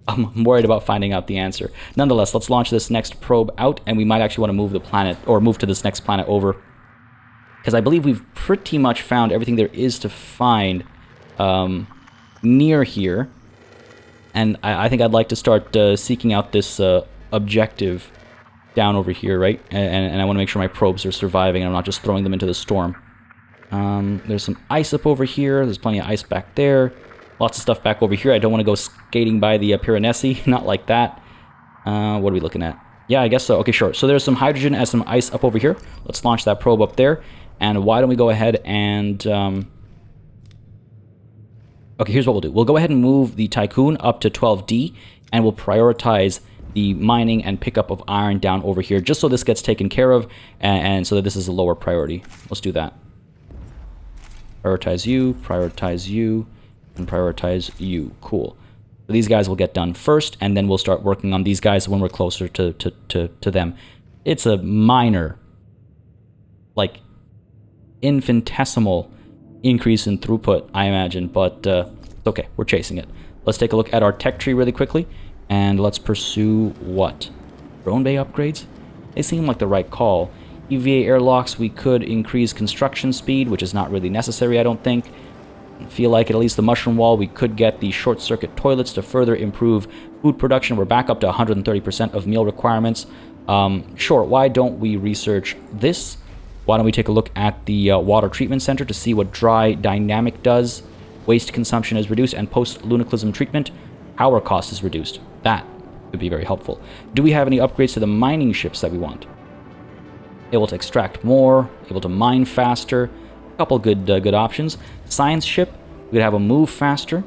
I'm worried about finding out the answer. Nonetheless, let's launch this next probe out, and we might actually want to move the planet, or move to this next planet over. Because I believe we've pretty much found everything there is to find near here. And I think I'd like to start seeking out this objective down over here, right? And I want to make sure my probes are surviving and I'm not just throwing them into the storm. There's some ice up over here. There's plenty of ice back there. Lots of stuff back over here. I don't want to go skating by the Piranesi. Not like that. What are we looking at? Yeah, I guess so. Okay, sure. So there's some hydrogen and some ice up over here. Let's launch that probe up there. And why don't we go ahead and... Okay, here's what we'll do. We'll go ahead and move the Tiqqun up to 12D, and we'll prioritize the mining and pickup of iron down over here, just so this gets taken care of, and so that this is a lower priority. Let's do that. Prioritize you, and prioritize you. Cool. So these guys will get done first, and then we'll start working on these guys when we're closer to them. It's a minor, like, infinitesimal increase in throughput, I imagine, but it's okay. We're chasing it. Let's take a look at our tech tree really quickly, and let's pursue what? Drone bay upgrades? They seem like the right call. EVA airlocks, we could increase construction speed, which is not really necessary, I don't think. I feel like at least the mushroom wall, we could get the short-circuit toilets to further improve food production. We're back up to 130% of meal requirements. Sure, why don't we research this? Why don't we take a look at the water treatment center to see what dry dynamic does? Waste consumption is reduced, and post-lunaclism treatment, power cost is reduced. That could be very helpful. Do we have any upgrades to the mining ships that we want? Able to extract more, able to mine faster, a couple good options. Science ship, we could have them move faster.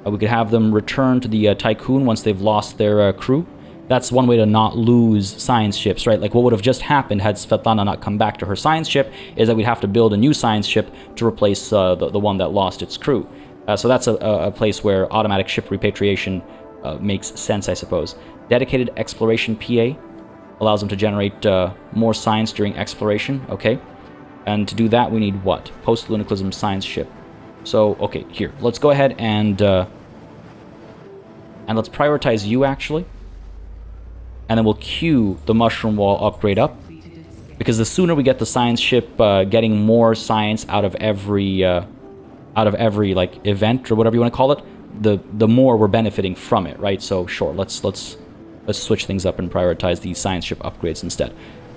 We could have them return to the Tiqqun once they've lost their crew. That's one way to not lose science ships, right? Like what would have just happened had Svetlana not come back to her science ship is that we'd have to build a new science ship to replace the one that lost its crew. So that's a place where automatic ship repatriation makes sense, I suppose. Dedicated exploration PA allows them to generate more science during exploration, okay? And to do that, we need what? Post-lunaclism science ship. So, okay, here. Let's go ahead and let's prioritize you, actually. And then we'll queue the mushroom wall upgrade up. Because the sooner we get the science ship getting more science out of every like event or whatever you want to call it, the more we're benefiting from it, right? So sure, let's switch things up and prioritize the science ship upgrades instead.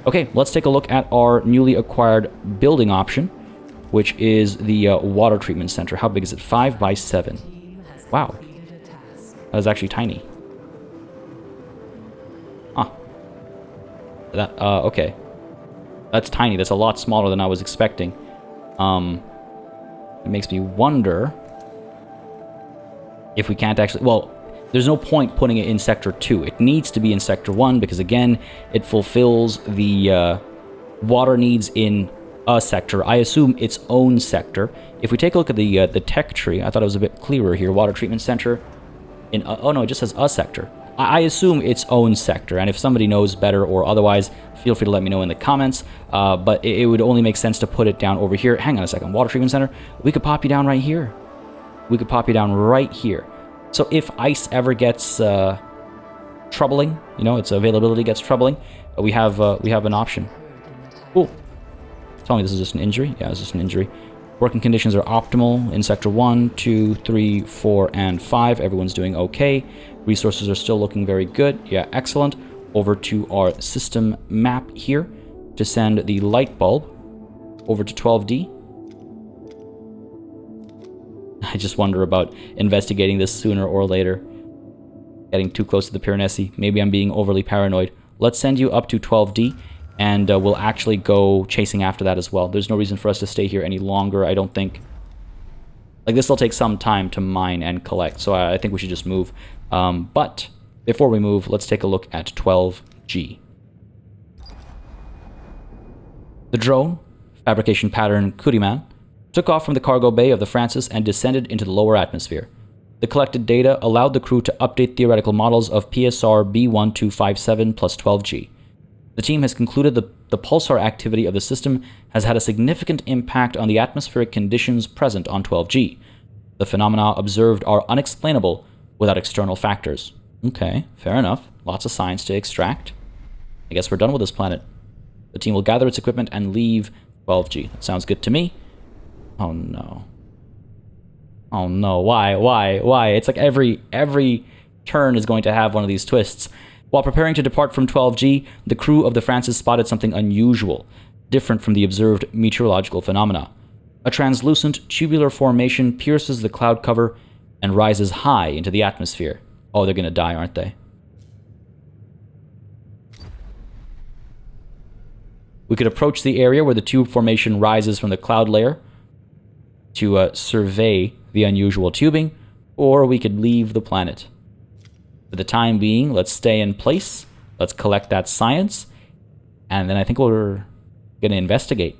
Okay, let's take a look at our newly acquired building option, which is the water treatment center. How big is it? 5 by 7. Wow, that is actually tiny. Huh. That okay, that's tiny. That's a lot smaller than I was expecting. It makes me wonder if we can't actually... Well, there's no point putting it in Sector 2. It needs to be in Sector 1 because, again, it fulfills the water needs in a sector. I assume its own sector. If we take a look at the tech tree, I thought it was a bit clearer here. Water treatment center. Oh, no, it just says a sector. I assume its own sector, and if somebody knows better or otherwise, feel free to let me know in the comments, but it would only make sense to put it down over here. Hang on a second. Water treatment center. We could pop you down right here. We could pop you down right here. So if ice ever gets troubling, you know, its availability gets troubling, we have an option. Cool. Tell me this is just an injury? Yeah, it's just an injury. Working conditions are optimal in Sector 1, 2, 3, 4, and 5. Everyone's doing okay. Resources are still looking very good. Yeah, excellent. Over to our system map here to send the light bulb over to 12D. I just wonder about investigating this sooner or later. Getting too close to the Piranesi. Maybe I'm being overly paranoid. Let's send you up to 12D, and we'll actually go chasing after that as well. There's no reason for us to stay here any longer, I don't think. Like, this will take some time to mine and collect, so I think we should just move. But before we move, let's take a look at 12G. The drone, fabrication pattern Kuriman, took off from the cargo bay of the Francis and descended into the lower atmosphere. The collected data allowed the crew to update theoretical models of PSR B1257 plus 12G. The team has concluded that the pulsar activity of the system has had a significant impact on the atmospheric conditions present on 12G. The phenomena observed are unexplainable without external factors. Okay, fair enough. Lots of science to extract. I guess we're done with this planet. The team will gather its equipment and leave 12G. That sounds good to me. Oh no. Oh no, why? It's like every turn is going to have one of these twists. While preparing to depart from 12G, the crew of the Francis spotted something unusual, different from the observed meteorological phenomena. A translucent tubular formation pierces the cloud cover and rises high into the atmosphere. Oh, they're gonna die, aren't they? We could approach the area where the tube formation rises from the cloud layer to survey the unusual tubing, or we could leave the planet. For the time being, let's stay in place, let's collect that science, and then I think we're going to investigate.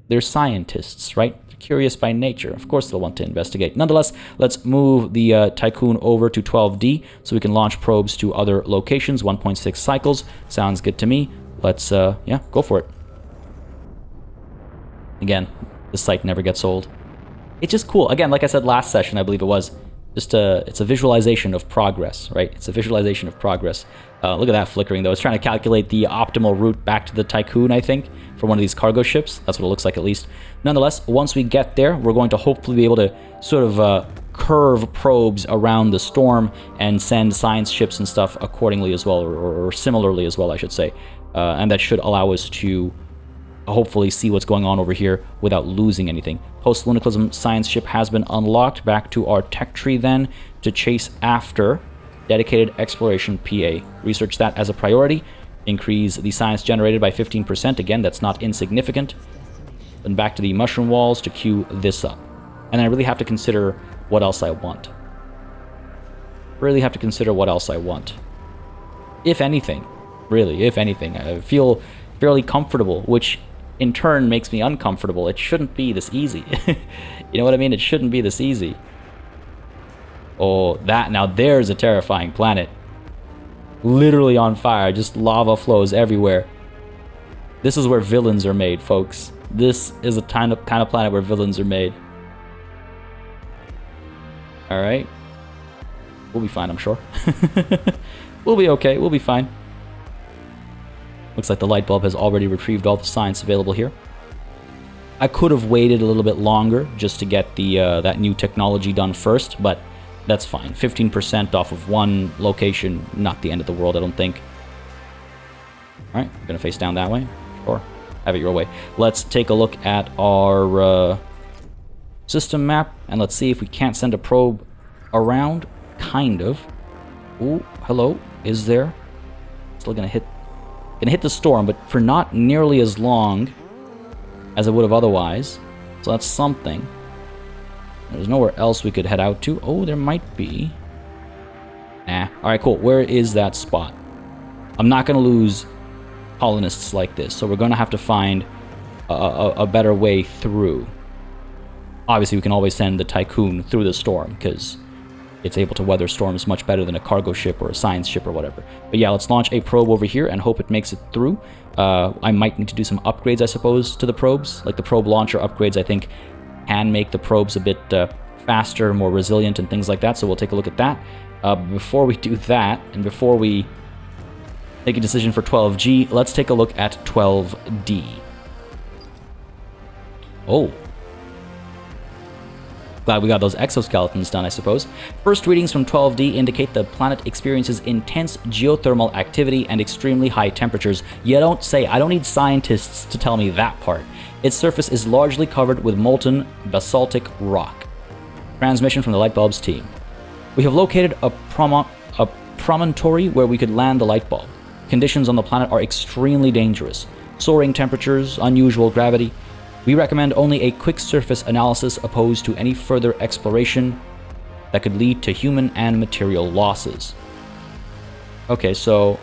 They're scientists, right? curious by nature. Of course they'll want to investigate. Nonetheless, let's move the Tiqqun over to 12D so we can launch probes to other locations. 1.6 cycles. Sounds good to me. Let's, yeah, go for it. Again, this site never gets old. It's just cool. Again, like I said last session, I believe it was, just it's a visualization of progress, right? It's a visualization of progress. Look at that flickering, though. It's trying to calculate the optimal route back to the Tiqqun, I think, for one of these cargo ships. That's what it looks like, at least. Nonetheless, once we get there, we're going to hopefully be able to sort of curve probes around the storm and send science ships and stuff accordingly as well, or similarly as well, I should say. And that should allow us to hopefully see what's going on over here without losing anything. Post-Lunaclism science ship has been unlocked. Back to our tech tree then to chase after dedicated exploration PA. Research that as a priority. Increase the science generated by 15%. Again, that's not insignificant. Then back to the mushroom walls to queue this up. And I really have to consider what else I want. Really have to consider what else I want. If anything. Really, if anything. I feel fairly comfortable, which in turn makes me uncomfortable. It shouldn't be this easy. You know what I mean? It shouldn't be this easy. Oh, that, now there's a terrifying planet. Literally on fire, just lava flows everywhere. This is where villains are made, folks. This is the kind of planet where villains are made. Alright. We'll be fine, I'm sure. We'll be okay, we'll be fine. Looks like the light bulb has already retrieved all the science available here. I could have waited a little bit longer just to get the that new technology done first, but that's fine. 15% off of one location, not the end of the world, I don't think. Alright, we're gonna face down that way. Sure, have it your way. Let's take a look at our system map, and let's see if we can't send a probe around. Kind of. Ooh, hello, is there? Still gonna hit the storm, but for not nearly as long as it would have otherwise. So that's something. There's nowhere else we could head out to. Oh, there might be. Nah. Alright, cool. Where is that spot? I'm not going to lose colonists like this, so we're going to have to find a better way through. Obviously, we can always send the Tiqqun through the storm, because it's able to weather storms much better than a cargo ship or a science ship or whatever. But yeah, let's launch a probe over here and hope it makes it through. I might need to do some upgrades, I suppose, to the probes. Like the probe launcher upgrades, I think, can make the probes a bit faster, more resilient, and things like that. So we'll take a look at that. Before we do that, and before we make a decision for 12G, let's take a look at 12D. Oh. Glad we got those exoskeletons done, I suppose. First readings from 12D indicate the planet experiences intense geothermal activity and extremely high temperatures. You don't say. I don't need scientists to tell me that part. Its surface is largely covered with molten basaltic rock. Transmission from the light bulb's team. We have located a promontory where we could land the light bulb. Conditions on the planet are extremely dangerous. Soaring temperatures, unusual gravity. We recommend only a quick surface analysis opposed to any further exploration that could lead to human and material losses. Okay, so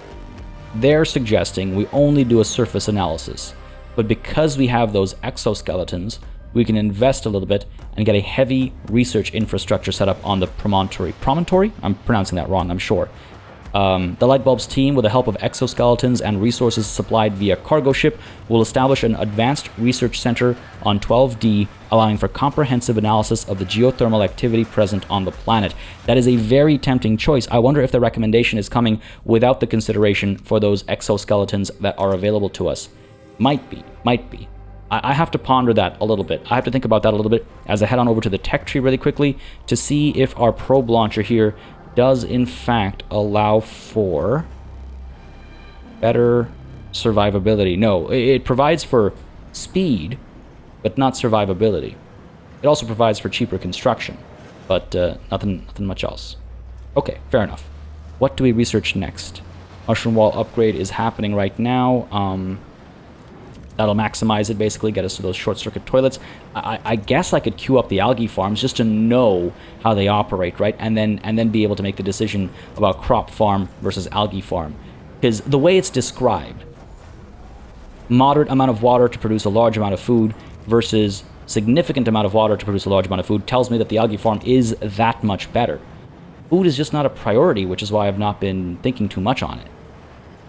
they're suggesting we only do a surface analysis, but because we have those exoskeletons, we can invest a little bit and get a heavy research infrastructure set up on the promontory. Promontory? I'm pronouncing that wrong, I'm sure. The light bulb's team, with the help of exoskeletons and resources supplied via cargo ship, will establish an advanced research center on 12D, allowing for comprehensive analysis of the geothermal activity present on the planet. That is a very tempting choice. I wonder if the recommendation is coming without the consideration for those exoskeletons that are available to us. Might be. I have to ponder that a little bit. I have to think about that a little bit as I head on over to the tech tree really quickly to see if our probe launcher here does in fact allow for better survivability. No, it provides for speed, but not survivability. It also provides for cheaper construction, but nothing much else. Okay, fair enough. What do we research next? Mushroom wall upgrade is happening right now. That'll maximize it, basically, get us to those short-circuit toilets. I guess I could queue up the algae farms just to know how they operate, right? And then be able to make the decision about crop farm versus algae farm. Because the way it's described, moderate amount of water to produce a large amount of food versus significant amount of water to produce a large amount of food tells me that the algae farm is that much better. Food is just not a priority, which is why I've not been thinking too much on it.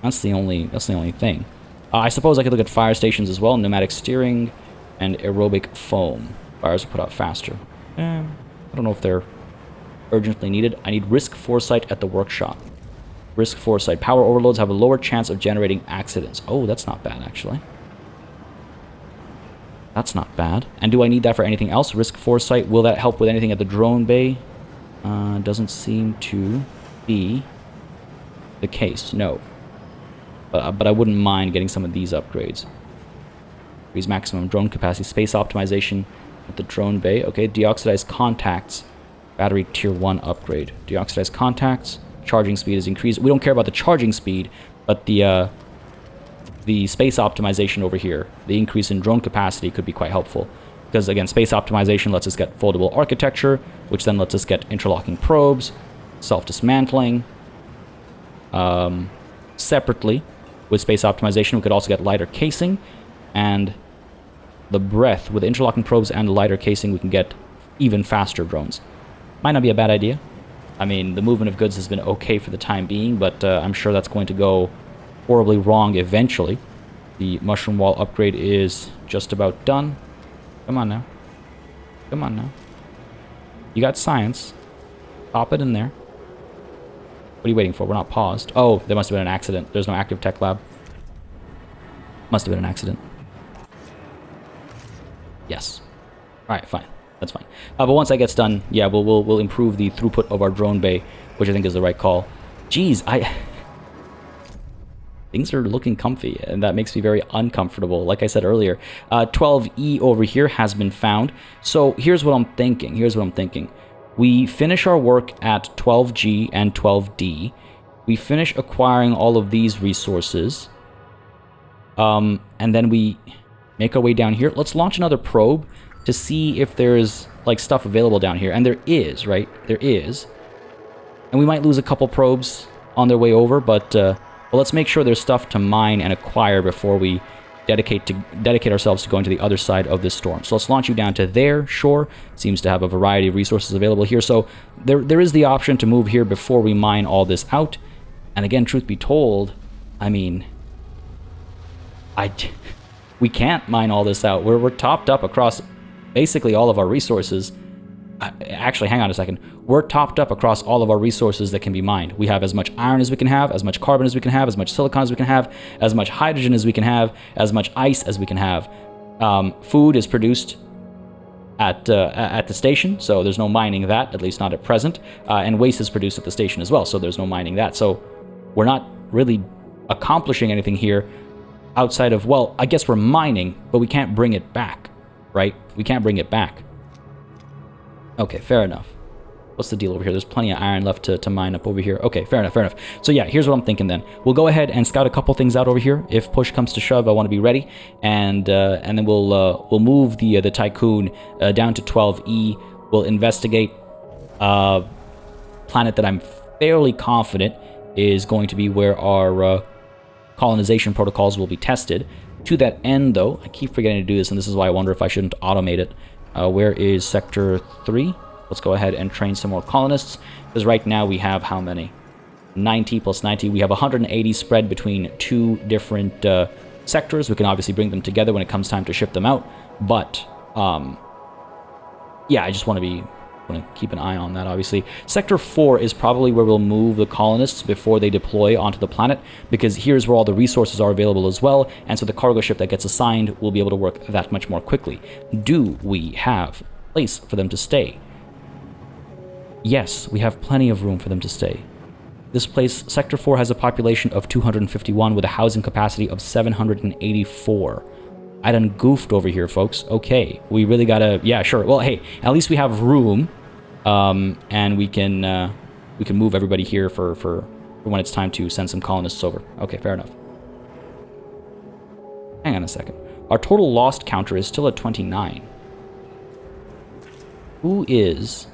That's the only thing. I suppose I could look at fire stations as well, pneumatic steering, and aerobic foam. Fires are put out faster. I don't know if they're urgently needed. I need risk foresight at the workshop. Risk foresight. Power overloads have a lower chance of generating accidents. Oh, that's not bad, actually. That's not bad. And do I need that for anything else? Risk foresight. Will that help with anything at the drone bay? Doesn't seem to be the case. No. But I wouldn't mind getting some of these upgrades. Increase maximum drone capacity. Space optimization at the drone bay. Okay, deoxidized contacts. Battery tier 1 upgrade. Deoxidized contacts. Charging speed is increased. We don't care about the charging speed, but the space optimization over here, the increase in drone capacity could be quite helpful. Because again, space optimization lets us get foldable architecture, which then lets us get interlocking probes, self-dismantling. Separately, with space optimization, we could also get lighter casing, and the breadth. With interlocking probes and lighter casing, we can get even faster drones. Might not be a bad idea. I mean, the movement of goods has been okay for the time being, but I'm sure that's going to go horribly wrong eventually. The mushroom wall upgrade is just about done. Come on now. Come on now. You got science. Pop it in there. What are you waiting for? We're not paused. Oh, there must have been an accident. There's no active tech lab. Must have been an accident. Yes. Alright, fine. That's fine. But once that gets done, yeah, we'll improve the throughput of our drone bay, which I think is the right call. Jeez, things are looking comfy, and that makes me very uncomfortable. Like I said earlier, 12E over here has been found. So here's what I'm thinking. We finish our work at 12G and 12D. We finish acquiring all of these resources. And then we make our way down here. Let's launch another probe to see if there's like stuff available down here. And there is, right? There is. And we might lose a couple probes on their way over, but let's make sure there's stuff to mine and acquire before we dedicate ourselves to going to the other side of this storm. So let's launch you down to there. Sure, seems to have a variety of resources available here. So there is the option to move here before we mine all this out. And again, truth be told, I mean, we can't mine all this out. We're topped up across basically all of our resources. Actually, hang on a second. We're topped up across all of our resources that can be mined. We have as much iron as we can have, as much carbon as we can have, as much silicon as we can have, as much hydrogen as we can have, as much ice as we can have. Food is produced at the station, so there's no mining that, at least not at present. And waste is produced at the station as well, so there's no mining that. So we're not really accomplishing anything here outside of, well, I guess we're mining, but we can't bring it back, right? We can't bring it back. Okay, fair enough. What's the deal over here? There's plenty of iron left to mine up over here. Okay, fair enough. So yeah, here's what I'm thinking then. We'll go ahead and scout a couple things out over here. If push comes to shove, I want to be ready. And then we'll move the Tiqqun down to 12E. We'll investigate a planet that I'm fairly confident is going to be where our colonization protocols will be tested. To that end, though, I keep forgetting to do this, and this is why I wonder if I shouldn't automate it. Where is Sector 3? Let's go ahead and train some more colonists, because right now we have how many? 90 plus 90. We have 180 spread between two different sectors. We can obviously bring them together when it comes time to ship them out, but yeah, I just want to keep an eye on that, obviously. Sector 4 is probably where we'll move the colonists before they deploy onto the planet, because here's where all the resources are available as well, and so the cargo ship that gets assigned will be able to work that much more quickly. Do we have a place for them to stay? Yes, we have plenty of room for them to stay. This place, Sector 4, has a population of 251 with a housing capacity of 784. I done goofed over here, folks. Okay, we really gotta... Yeah, sure. Well, hey, at least we have room, and we can move everybody here for when it's time to send some colonists over. Okay, fair enough. Hang on a second. Our total lost counter is still at 29. Who is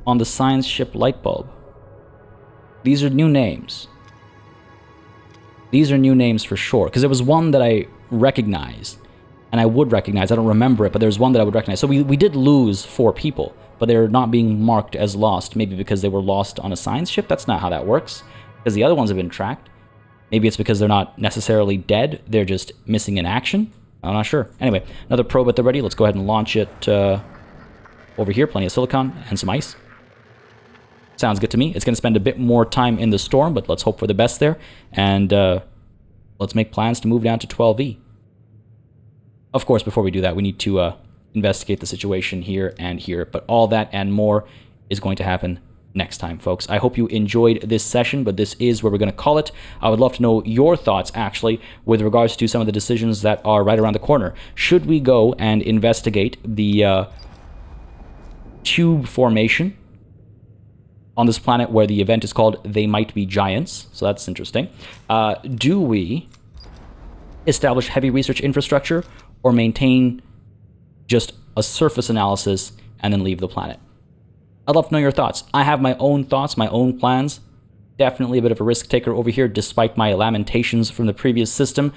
on the science ship Lightbulb? These are new names. These are new names for sure, because there was one that I recognized, and I would recognize. I don't remember it, but there's one that I would recognize. So we did lose 4 people, but they're not being marked as lost, maybe because they were lost on a science ship. That's not how that works, because the other ones have been tracked. Maybe it's because they're not necessarily dead, they're just missing in action. I'm not sure. Anyway, another probe at the ready. Let's go ahead and launch it over here. Plenty of silicon and some ice. Sounds good to me. It's going to spend a bit more time in the storm, but let's hope for the best there. And let's make plans to move down to 12E. Of course, before we do that, we need to investigate the situation here and here. But all that and more is going to happen next time, folks. I hope you enjoyed this session, but this is where we're going to call it. I would love to know your thoughts, actually, with regards to some of the decisions that are right around the corner. Should we go and investigate the tube formation on this planet where the event is called They Might Be Giants? So that's interesting. Do we establish heavy research infrastructure or maintain just a surface analysis and then leave the planet? I'd love to know your thoughts. I have my own thoughts, my own plans. Definitely a bit of a risk taker over here, despite my lamentations from the previous system.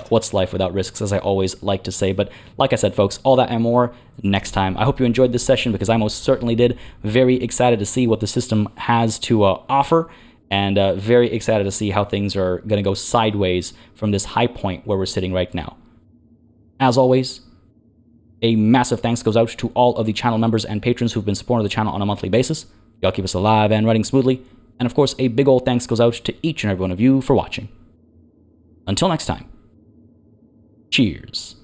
What's life without risks, as I always like to say. But like I said, folks, all that and more next time. I hope you enjoyed this session, because I most certainly did. Very excited to see what the system has to offer, and very excited to see how things are going to go sideways from this high point where we're sitting right now. As always, a massive thanks goes out to all of the channel members and patrons who've been supporting the channel on a monthly basis. Y'all keep us alive and running smoothly. And of course, a big old thanks goes out to each and every one of you for watching. Until next time, cheers.